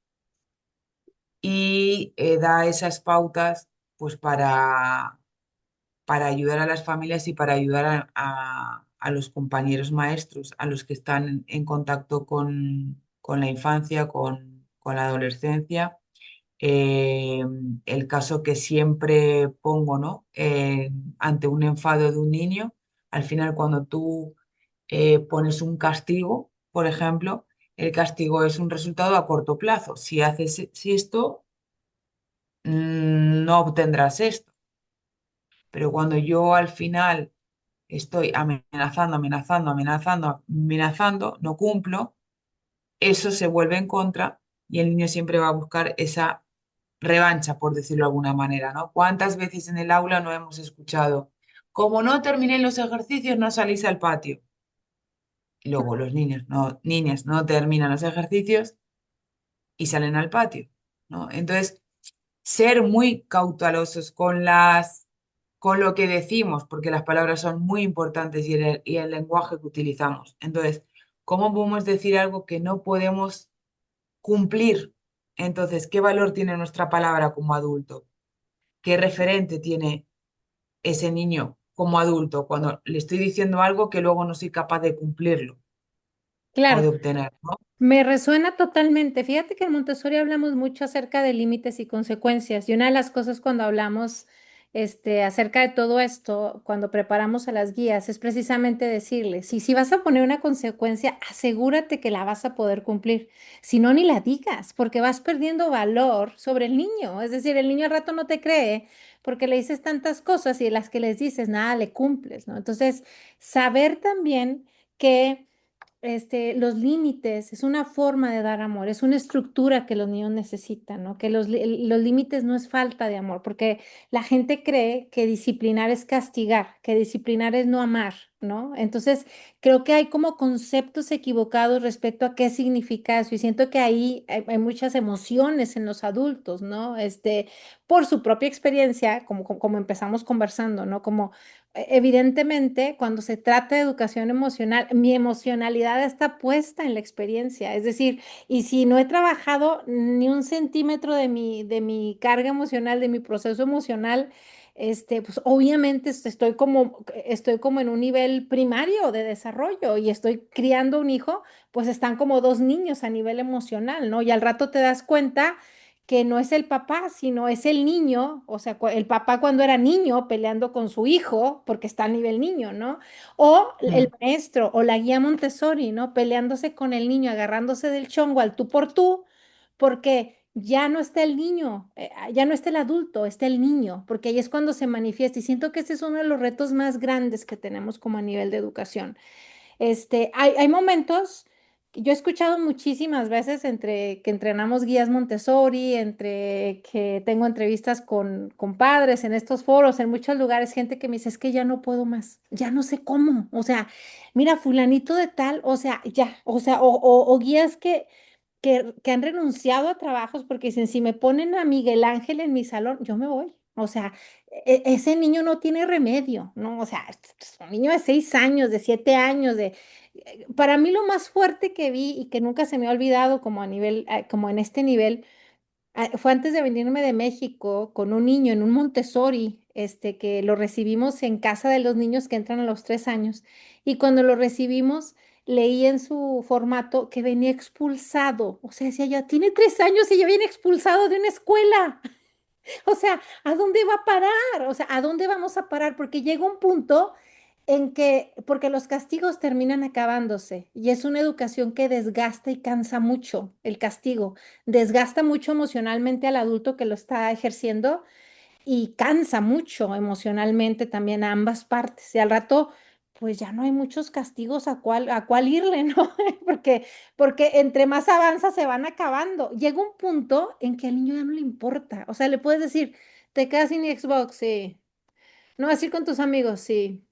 y da esas pautas pues para ayudar a las familias y para ayudar a los compañeros maestros, a los que están en contacto con la infancia, con la adolescencia. Eh, el caso que siempre pongo, ¿no? Ante un enfado de un niño, al final cuando tú pones un castigo, por ejemplo, el castigo es un resultado a corto plazo. Si haces esto, no obtendrás esto. Pero cuando yo al final estoy amenazando, amenazando, amenazando, amenazando, no cumplo, eso se vuelve en contra y el niño siempre va a buscar esa revancha, por decirlo de alguna manera, ¿no? ¿Cuántas veces en el aula no hemos escuchado, como no terminé los ejercicios, no salís al patio? Y luego los niños, no, niñas no terminan los ejercicios y salen al patio, ¿no? Entonces, ser muy cautelosos con con lo que decimos, porque las palabras son muy importantes y el lenguaje que utilizamos. Entonces, ¿cómo podemos decir algo que no podemos cumplir? Entonces, ¿qué valor tiene nuestra palabra como adulto? ¿Qué referente tiene ese niño como adulto cuando le estoy diciendo algo que luego no soy capaz de cumplirlo o Claro. de obtener, ¿no? Me resuena totalmente. Fíjate que en Montessori hablamos mucho acerca de límites y consecuencias. Y una de las cosas cuando hablamos acerca de todo esto, cuando preparamos a las guías, es precisamente decirles, si vas a poner una consecuencia, asegúrate que la vas a poder cumplir. Si no, ni la digas, porque vas perdiendo valor sobre el niño. Es decir, el niño al rato no te cree porque le dices tantas cosas y las que les dices, nada le cumples, ¿no? Entonces, saber también que los límites es una forma de dar amor, es una estructura que los niños necesitan, ¿no? Que los límites no es falta de amor, porque la gente cree que disciplinar es castigar, que disciplinar es no amar, ¿no? Entonces, creo que hay como conceptos equivocados respecto a qué significa eso, y siento que ahí hay muchas emociones en los adultos, ¿no? Por su propia experiencia, como empezamos conversando, ¿no? Como evidentemente, cuando se trata de educación emocional, mi emocionalidad está puesta en la experiencia. Es decir, y si no he trabajado ni un centímetro de mi carga emocional, de mi proceso emocional, pues obviamente estoy como en un nivel primario de desarrollo y estoy criando un hijo, pues están como dos niños a nivel emocional, ¿no? Y al rato te das cuenta que no es el papá, sino es el niño, o sea, el papá cuando era niño peleando con su hijo, porque está a nivel niño, ¿no? O el Mm. maestro o la guía Montessori, ¿no? Peleándose con el niño, agarrándose del chongo al tú por tú, porque ya no está el niño, ya no está el adulto, está el niño, porque ahí es cuando se manifiesta. Y siento que ese es uno de los retos más grandes que tenemos como a nivel de educación. Hay momentos que yo he escuchado muchísimas veces entre que entrenamos guías Montessori, entre que tengo entrevistas con padres en estos foros, en muchos lugares, gente que me dice, es que ya no puedo más, ya no sé cómo, o sea, mira, fulanito de tal, o sea, ya, o sea, o guías que han renunciado a trabajos porque dicen, si me ponen a Miguel Ángel en mi salón, yo me voy. O sea, ese niño no tiene remedio, ¿no? O sea, es un niño de 6 años, de 7 años, para mí lo más fuerte que vi y que nunca se me ha olvidado como a nivel, como en este nivel, fue antes de venirme de México con un niño en un Montessori, que lo recibimos en casa de los niños que entran a los 3 años. Y cuando lo recibimos, leí en su formato que venía expulsado. O sea, decía ya, tiene 3 años y ya viene expulsado de una escuela. O sea, ¿a dónde va a parar? O sea, ¿a dónde vamos a parar? Porque llega un punto en que, porque los castigos terminan acabándose y es una educación que desgasta y cansa mucho, el castigo, desgasta mucho emocionalmente al adulto que lo está ejerciendo y cansa mucho emocionalmente también a ambas partes. Y al rato, pues ya no hay muchos castigos a cuál irle, ¿no? Porque entre más avanza se van acabando. Llega un punto en que al niño ya no le importa. O sea, le puedes decir, te quedas sin Xbox, sí. No vas a ir con tus amigos, sí.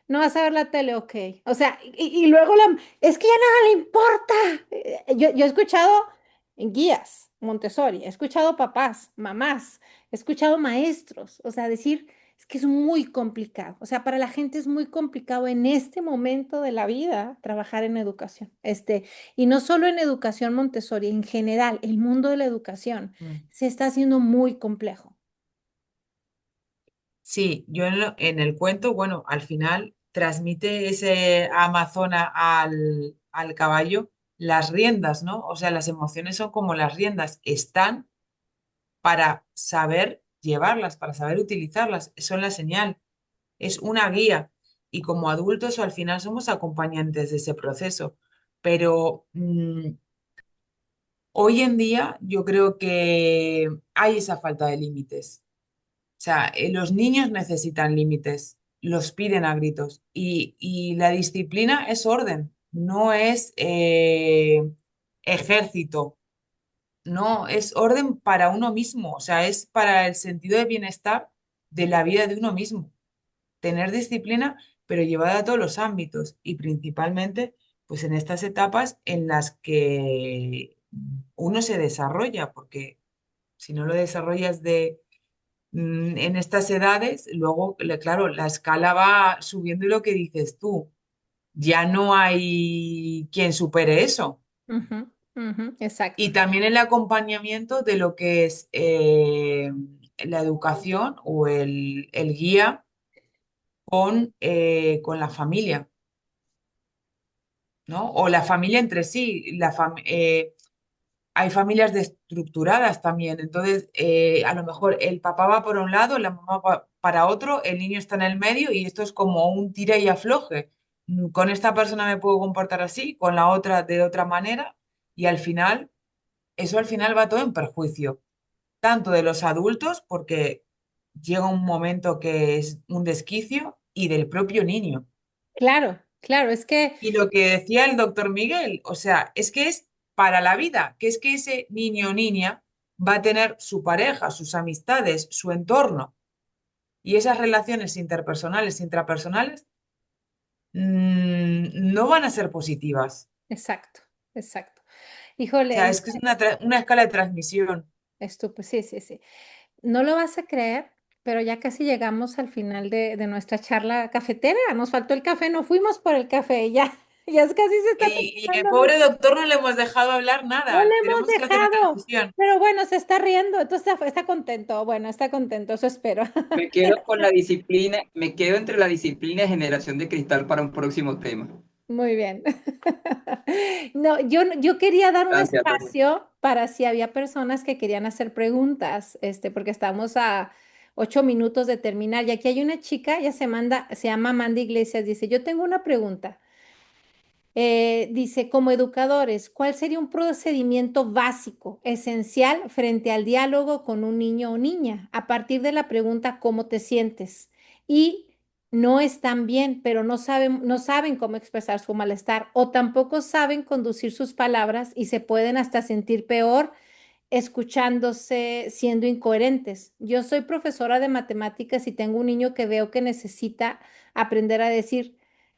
No vas a ver la tele, ok. O sea, y luego es que ya nada le importa. Yo he escuchado en guías, Montessori, he escuchado papás, mamás, he escuchado maestros, o sea, decir, es que es muy complicado. O sea, para la gente es muy complicado en este momento de la vida trabajar en educación. Y no solo en educación Montessori, en general, el mundo de la educación Mm. se está haciendo muy complejo. Sí, yo en el cuento, bueno, al final transmite ese Amazona al caballo las riendas, ¿no? O sea, las emociones son como las riendas, están para saber llevarlas, para saber utilizarlas, son la señal, es una guía. Y como adultos al final somos acompañantes de ese proceso. Pero hoy en día yo creo que hay esa falta de límites. O sea, los niños necesitan límites, los piden a gritos. Y la disciplina es orden, no es ejército, no, es orden para uno mismo, o sea, es para el sentido de bienestar de la vida de uno mismo. Tener disciplina, pero llevada a todos los ámbitos y principalmente pues en estas etapas en las que uno se desarrolla, porque si no lo desarrollas en estas edades, luego, claro, la escala va subiendo y lo que dices tú, ya no hay quien supere eso. Ujú, ujú, exacto. Y también el acompañamiento de lo que es la educación o el guía con la familia, ¿no? O la familia entre sí. Hay familias desestructuradas también. Entonces, a lo mejor el papá va por un lado, la mamá va para otro, el niño está en el medio y esto es como un tira y afloje. Con esta persona me puedo comportar así, con la otra de otra manera y al final, eso al final va todo en perjuicio, tanto de los adultos, porque llega un momento que es un desquicio, y del propio niño. Claro, claro, es que, Y lo que decía el doctor Miguel, o sea, es que es para la vida, que es que ese niño o niña va a tener su pareja, sus amistades, su entorno, y esas relaciones interpersonales, intrapersonales, no van a ser positivas. exacto, exacto. O Híjole, sea, es que es una escala de transmisión. sí, sí, sí. No lo vas a creer, pero ya casi llegamos al final de nuestra charla cafetera. Nos faltó el café, no fuimos por el café, ya, ya es casi se está Y el terminando. pobre doctor no le hemos dejado hablar No le nada. hemos Tenemos que hacer una dejado, sesión. pero bueno, se está riendo, entonces está contento. Bueno, está contento, eso espero. Me quedo con la disciplina, me quedo entre la disciplina y generación de cristal para un próximo tema. Muy bien. No, yo quería dar un Gracias, Lorena. espacio para si había personas que querían hacer preguntas, porque estamos a 8 minutos de terminar. Y aquí hay una chica, ella se llama Amanda Iglesias, dice, yo tengo una pregunta. Dice, como educadores, ¿cuál sería un procedimiento básico, esencial frente al diálogo con un niño o niña? A partir de la pregunta, ¿cómo te sientes? Y no están bien, pero no saben cómo expresar su malestar o tampoco saben conducir sus palabras y se pueden hasta sentir peor escuchándose, siendo incoherentes. Yo soy profesora de matemáticas y tengo un niño que veo que necesita aprender a decir,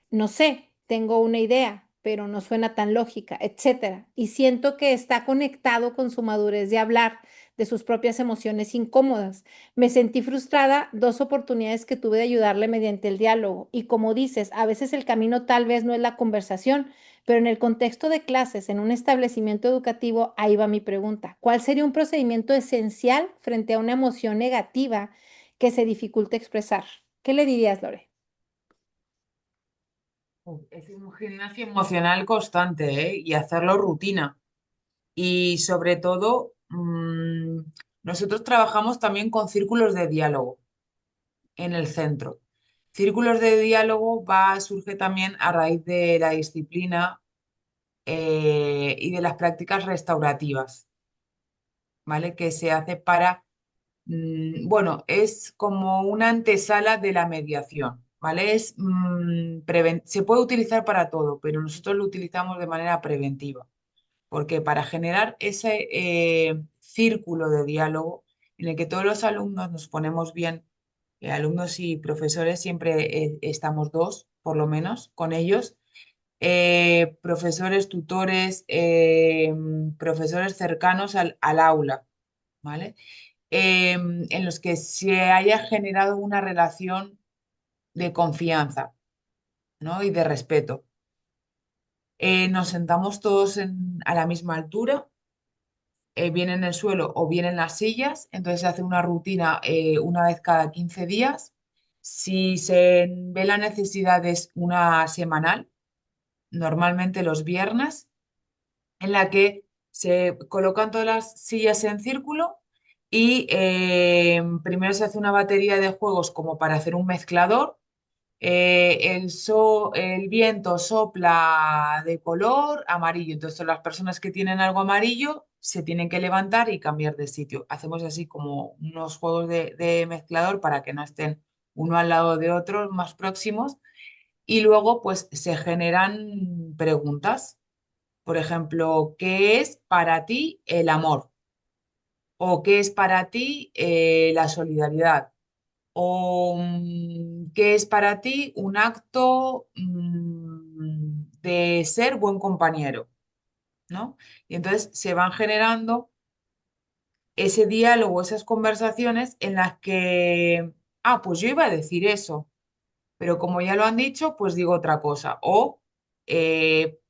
no sé, tengo una idea, pero no suena tan lógica, etcétera. Y siento que está conectado con su madurez de hablar de sus propias emociones incómodas. Me sentí frustrada 2 oportunidades que tuve de ayudarle mediante el diálogo. Y como dices, a veces el camino tal vez no es la conversación, pero en el contexto de clases, en un establecimiento educativo, ahí va mi pregunta. ¿Cuál sería un procedimiento esencial frente a una emoción negativa que se dificulte expresar? ¿Qué le dirías, Lore? Es un gimnasio emocional constante, ¿eh? Y hacerlo rutina. Y sobre todo, nosotros trabajamos también con círculos de diálogo en el centro. Círculos de diálogo surge también a raíz de la disciplina y de las prácticas restaurativas, ¿vale? Que se hace para, bueno, es como una antesala de la mediación, ¿vale? Se puede utilizar para todo, pero nosotros lo utilizamos de manera preventiva, porque para generar ese círculo de diálogo en el que todos los alumnos nos ponemos bien, alumnos y profesores, siempre estamos dos, por lo menos, con ellos, profesores, tutores, profesores cercanos al aula, ¿vale? En los que se haya generado una relación de confianza, ¿no? Y de respeto. Nos sentamos todos a la misma altura, bien en el suelo o bien en las sillas, entonces se hace una rutina una vez cada 15 días. Si se ve la necesidad es una semanal, normalmente los viernes, en la que se colocan todas las sillas en círculo y primero se hace una batería de juegos como para hacer un mezclador. El viento sopla de color amarillo, entonces las personas que tienen algo amarillo se tienen que levantar y cambiar de sitio. Hacemos así como unos juegos de mezclador para que no estén uno al lado de otro, más próximos, y luego pues se generan preguntas. Por ejemplo, ¿qué es para ti el amor? ¿O qué es para ti la solidaridad? ¿O qué es para ti un acto de ser buen compañero? ¿No? Y entonces se van generando ese diálogo, esas conversaciones en las que, pues yo iba a decir eso, pero como ya lo han dicho, pues digo otra cosa o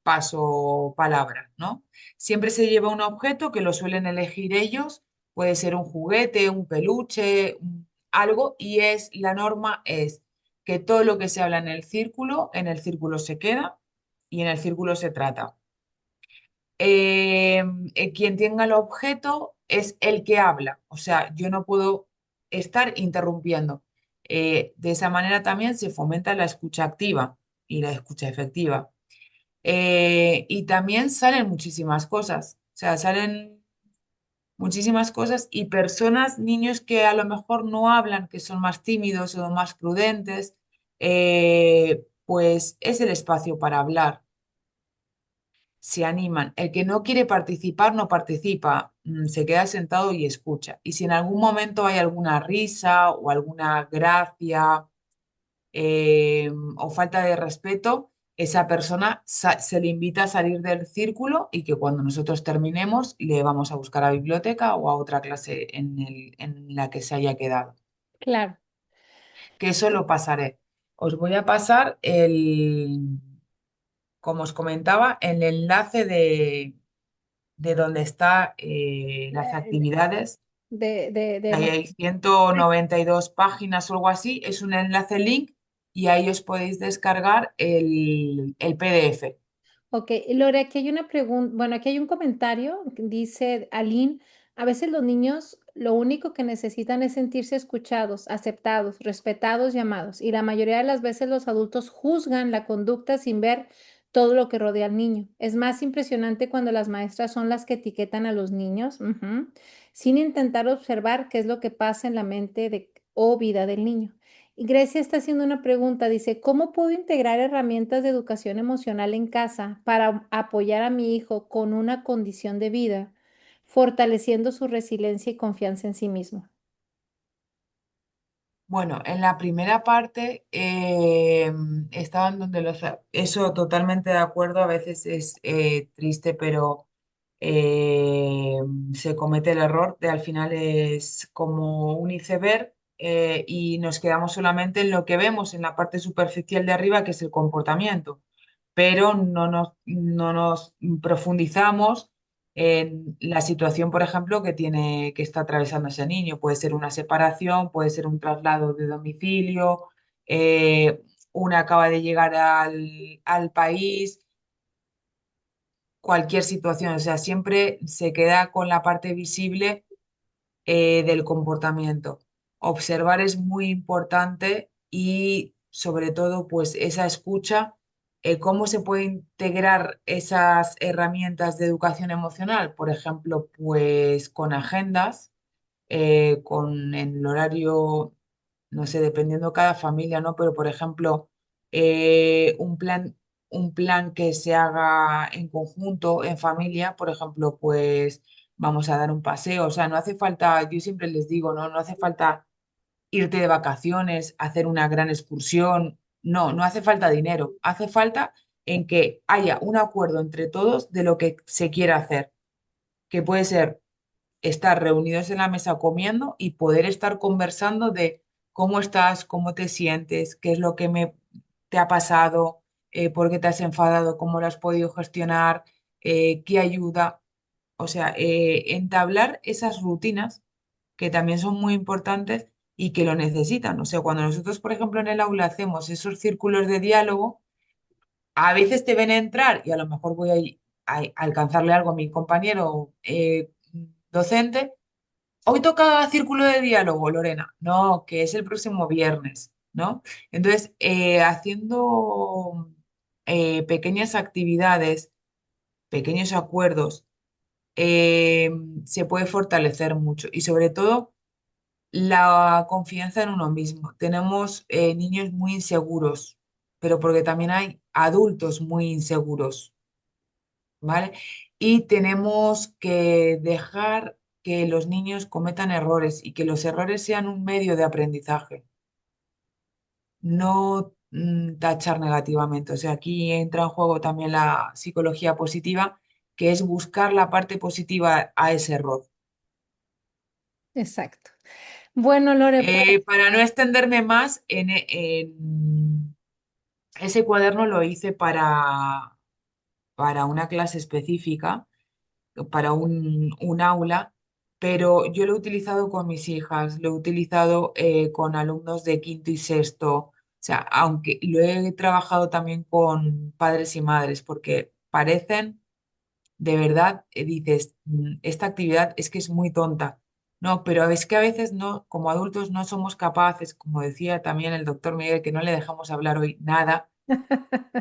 paso palabra, ¿no? Siempre se lleva un objeto que lo suelen elegir ellos, puede ser un juguete, un peluche, algo, y la norma es que todo lo que se habla en el círculo se queda y en el círculo se trata. Eh, Quien tenga el objeto es el que habla, o sea, yo no puedo estar interrumpiendo. De esa manera también se fomenta la escucha activa y la escucha efectiva. Y también salen muchísimas cosas, o sea, salen muchísimas cosas y personas, niños que a lo mejor no hablan, que son más tímidos o más prudentes, pues es el espacio para hablar, se animan. El que no quiere participar, no participa, se queda sentado y escucha. Y si en algún momento hay alguna risa o alguna gracia o falta de respeto, esa persona se le invita a salir del círculo y que cuando nosotros terminemos le vamos a buscar a biblioteca o a otra clase en la que se haya quedado. Claro. Que eso lo pasaré. Os voy a pasar como os comentaba, el enlace de donde está las actividades. De Ahí hay 192 páginas o algo así. Es un enlace link y ahí os podéis descargar el PDF. Ok, Lore, aquí hay una pregunta, bueno, aquí hay un comentario que dice Aline, a veces los niños lo único que necesitan es sentirse escuchados, aceptados, respetados y amados, y la mayoría de las veces los adultos juzgan la conducta sin ver todo lo que rodea al niño. Es más impresionante cuando las maestras son las que etiquetan a los niños, sin intentar observar qué es lo que pasa en la mente o vida del niño. Y Grecia está haciendo una pregunta, dice, ¿cómo puedo integrar herramientas de educación emocional en casa para apoyar a mi hijo con una condición de vida, fortaleciendo su resiliencia y confianza en sí mismo? Bueno, en la primera parte estaban donde Eso totalmente de acuerdo, a veces es triste, pero eh, se comete el error de al final es como un iceberg y nos quedamos solamente en lo que vemos en la parte superficial de arriba, que es el comportamiento, pero no nos profundizamos en la situación, por ejemplo, que está atravesando ese niño. Puede ser una separación, puede ser un traslado de domicilio, eh, una acaba de llegar al país, cualquier situación. O sea, siempre se queda con la parte visible del comportamiento. Observar es muy importante y sobre todo pues esa escucha, cómo se puede integrar esas herramientas de educación emocional, por ejemplo, pues con agendas, con el horario, no sé, dependiendo cada familia, ¿no? Pero por ejemplo, un plan que se haga en conjunto, en familia, por ejemplo, pues vamos a dar un paseo. O sea, no hace falta, yo siempre les digo, ¿no? No hace falta irte de vacaciones, hacer una gran excursión. No, no hace falta dinero. Hace falta en que haya un acuerdo entre todos de lo que se quiere hacer, que puede ser estar reunidos en la mesa comiendo y poder estar conversando de cómo estás, cómo te sientes, qué es lo que te ha pasado, por qué te has enfadado, cómo lo has podido gestionar, qué ayuda. O sea, entablar esas rutinas que también son muy importantes y que lo necesitan. O sea, cuando nosotros, por ejemplo, en el aula hacemos esos círculos de diálogo, a veces te ven entrar y a lo mejor voy ahí. alcanzarle algo a mi compañero docente. Hoy toca círculo de diálogo, Lorena. No, que es el próximo viernes, ¿no? Entonces, haciendo pequeñas actividades, pequeños acuerdos, eh, se puede fortalecer mucho y sobre todo la confianza en uno mismo. Tenemos niños muy inseguros, pero porque también hay adultos muy inseguros, ¿vale? Y tenemos que dejar que los niños cometan errores y que los errores sean un medio de aprendizaje, no tachar negativamente. O sea, aquí entra en juego también la psicología positiva, que es buscar la parte positiva a ese error. Exacto. Bueno, Lore, pues Para no extenderme más, ese cuaderno lo hice para una clase específica, para un aula, pero yo lo he utilizado con mis hijas, lo he utilizado con alumnos de quinto y sexto, o sea, aunque lo he trabajado también con padres y madres, porque parecen, de verdad, dices, esta actividad es que es muy tonta. No, pero es que a veces no, como adultos no somos capaces, como decía también el doctor Miguel, que no le dejamos hablar hoy nada,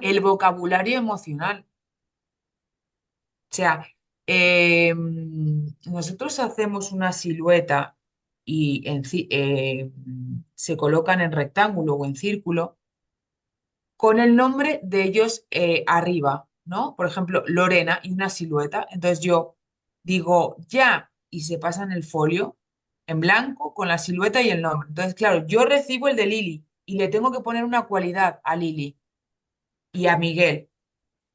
el vocabulario emocional. O sea, nosotros hacemos una silueta y se colocan en rectángulo o en círculo con el nombre de ellos arriba, ¿no? Por ejemplo, Lorena y una silueta. Entonces yo digo ya y se pasa en el folio en blanco con la silueta y el nombre. Entonces, claro, yo recibo el de Lili y le tengo que poner una cualidad a Lili y a Miguel.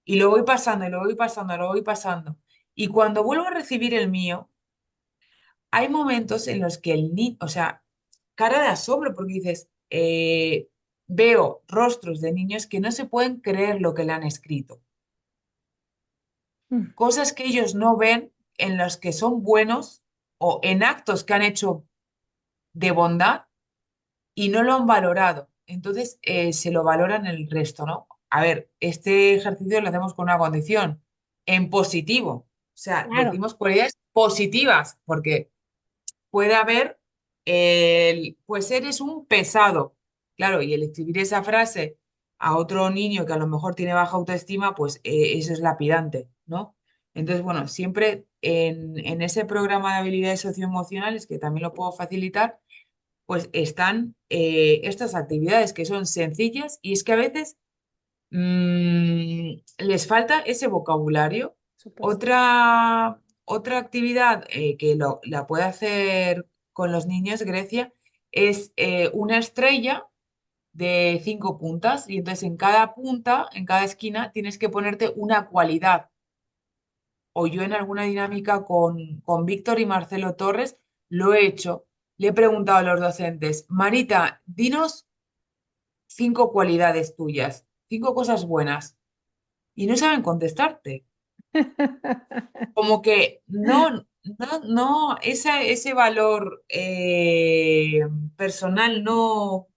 Y lo voy pasando, y lo voy pasando, lo voy pasando. Y cuando vuelvo a recibir el mío, hay momentos en los que el niño, o sea, cara de asombro, porque dices, veo rostros de niños que no se pueden creer lo que le han escrito. mm, Cosas que ellos no ven en los que son buenos o en actos que han hecho de bondad y no lo han valorado. Entonces, se lo valoran el resto, ¿no? A ver, este ejercicio lo hacemos con una condición, en positivo. O sea, claro. decimos cualidades positivas, porque puede haber pues eres un pesado. Claro, y el escribir esa frase a otro niño que a lo mejor tiene baja autoestima, pues eso es lapidante, ¿no? Entonces, bueno, siempre en ese programa de habilidades socioemocionales, que también lo puedo facilitar, pues están estas actividades que son sencillas y es que a veces les falta ese vocabulario. Supuesto. Otra actividad que la puede hacer con los niños, Grecia, es una estrella de 5 puntas y entonces en cada punta, en cada esquina, tienes que ponerte una cualidad. O yo en alguna dinámica con Víctor y Marcelo Torres lo he hecho. Le he preguntado a los docentes, Marita, dinos 5 cualidades tuyas, 5 cosas buenas. Y no saben contestarte. Como que no, ese valor personal no,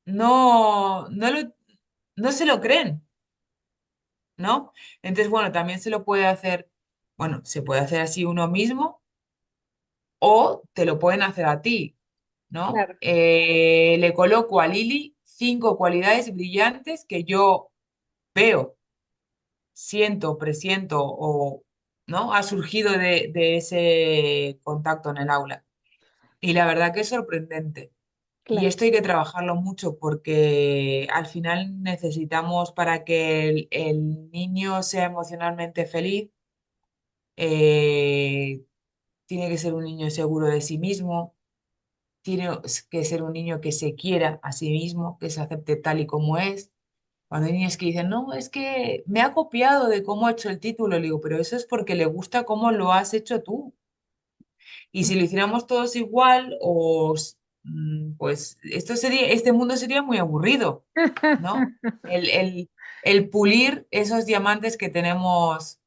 no se lo creen, ¿no? Entonces, bueno, también se lo puede hacer, bueno, se puede hacer así uno mismo o te lo pueden hacer a ti, ¿no? Claro, Le coloco a Lili 5 cualidades brillantes que yo veo, siento, presiento o ¿no? Ha surgido de ese contacto en el aula. Y la verdad que es sorprendente. Y claro, esto hay que trabajarlo mucho porque al final necesitamos para que el niño sea emocionalmente feliz, eh, tiene que ser un niño seguro de sí mismo, tiene que ser un niño que se quiera a sí mismo, que se acepte tal y como es. Cuando hay niños que dicen, no, es que me ha copiado de cómo he hecho el título, le digo, pero eso es porque le gusta cómo lo has hecho tú. Y si lo hiciéramos todos igual, pues este mundo sería muy aburrido, ¿no? El pulir esos diamantes que tenemos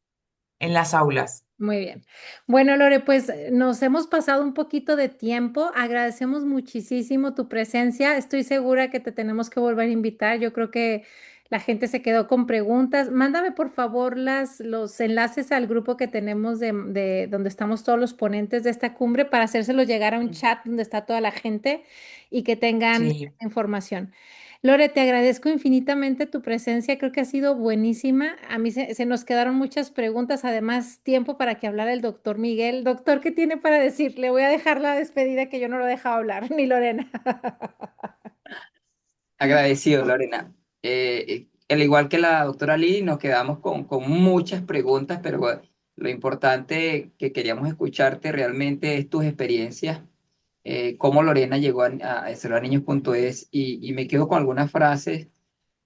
en las aulas. muy bien. Bueno, Lore, pues nos hemos pasado un poquito de tiempo. Agradecemos muchísimo tu presencia. Estoy segura que te tenemos que volver a invitar. Yo creo que la gente se quedó con preguntas. Mándame por favor los enlaces al grupo que tenemos de donde estamos todos los ponentes de esta cumbre para hacérselo llegar a un chat donde está toda la gente y que tengan Sí, esta información. Lore, te agradezco infinitamente tu presencia, creo que ha sido buenísima. A mí se nos quedaron muchas preguntas, además tiempo para que hablara el doctor Miguel. Doctor, ¿qué tiene para decir? Le voy a dejar la despedida que yo no lo he dejado hablar, ni Lorena. Agradecido, Lorena. Al igual que la doctora Lee, nos quedamos con muchas preguntas, pero bueno, lo importante que queríamos escucharte realmente es tus experiencias, cómo Lorena llegó a celulariños.es y me quedo con algunas frases,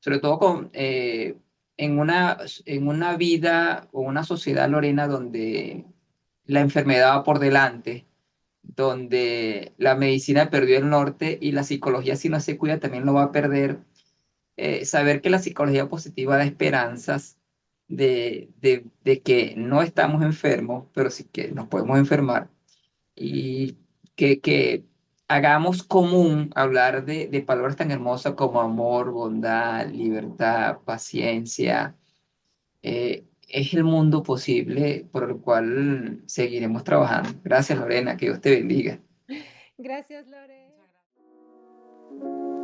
sobre todo en una vida o una sociedad, Lorena, donde la enfermedad va por delante, donde la medicina perdió el norte y la psicología, si no se cuida, también lo va a perder. Saber que la psicología positiva da esperanzas de que no estamos enfermos, pero sí que nos podemos enfermar y que hagamos común hablar de palabras tan hermosas como amor, bondad, libertad, paciencia. Es el mundo posible por el cual seguiremos trabajando. Gracias, Lorena, que Dios te bendiga. Gracias, Lore. muchas gracias.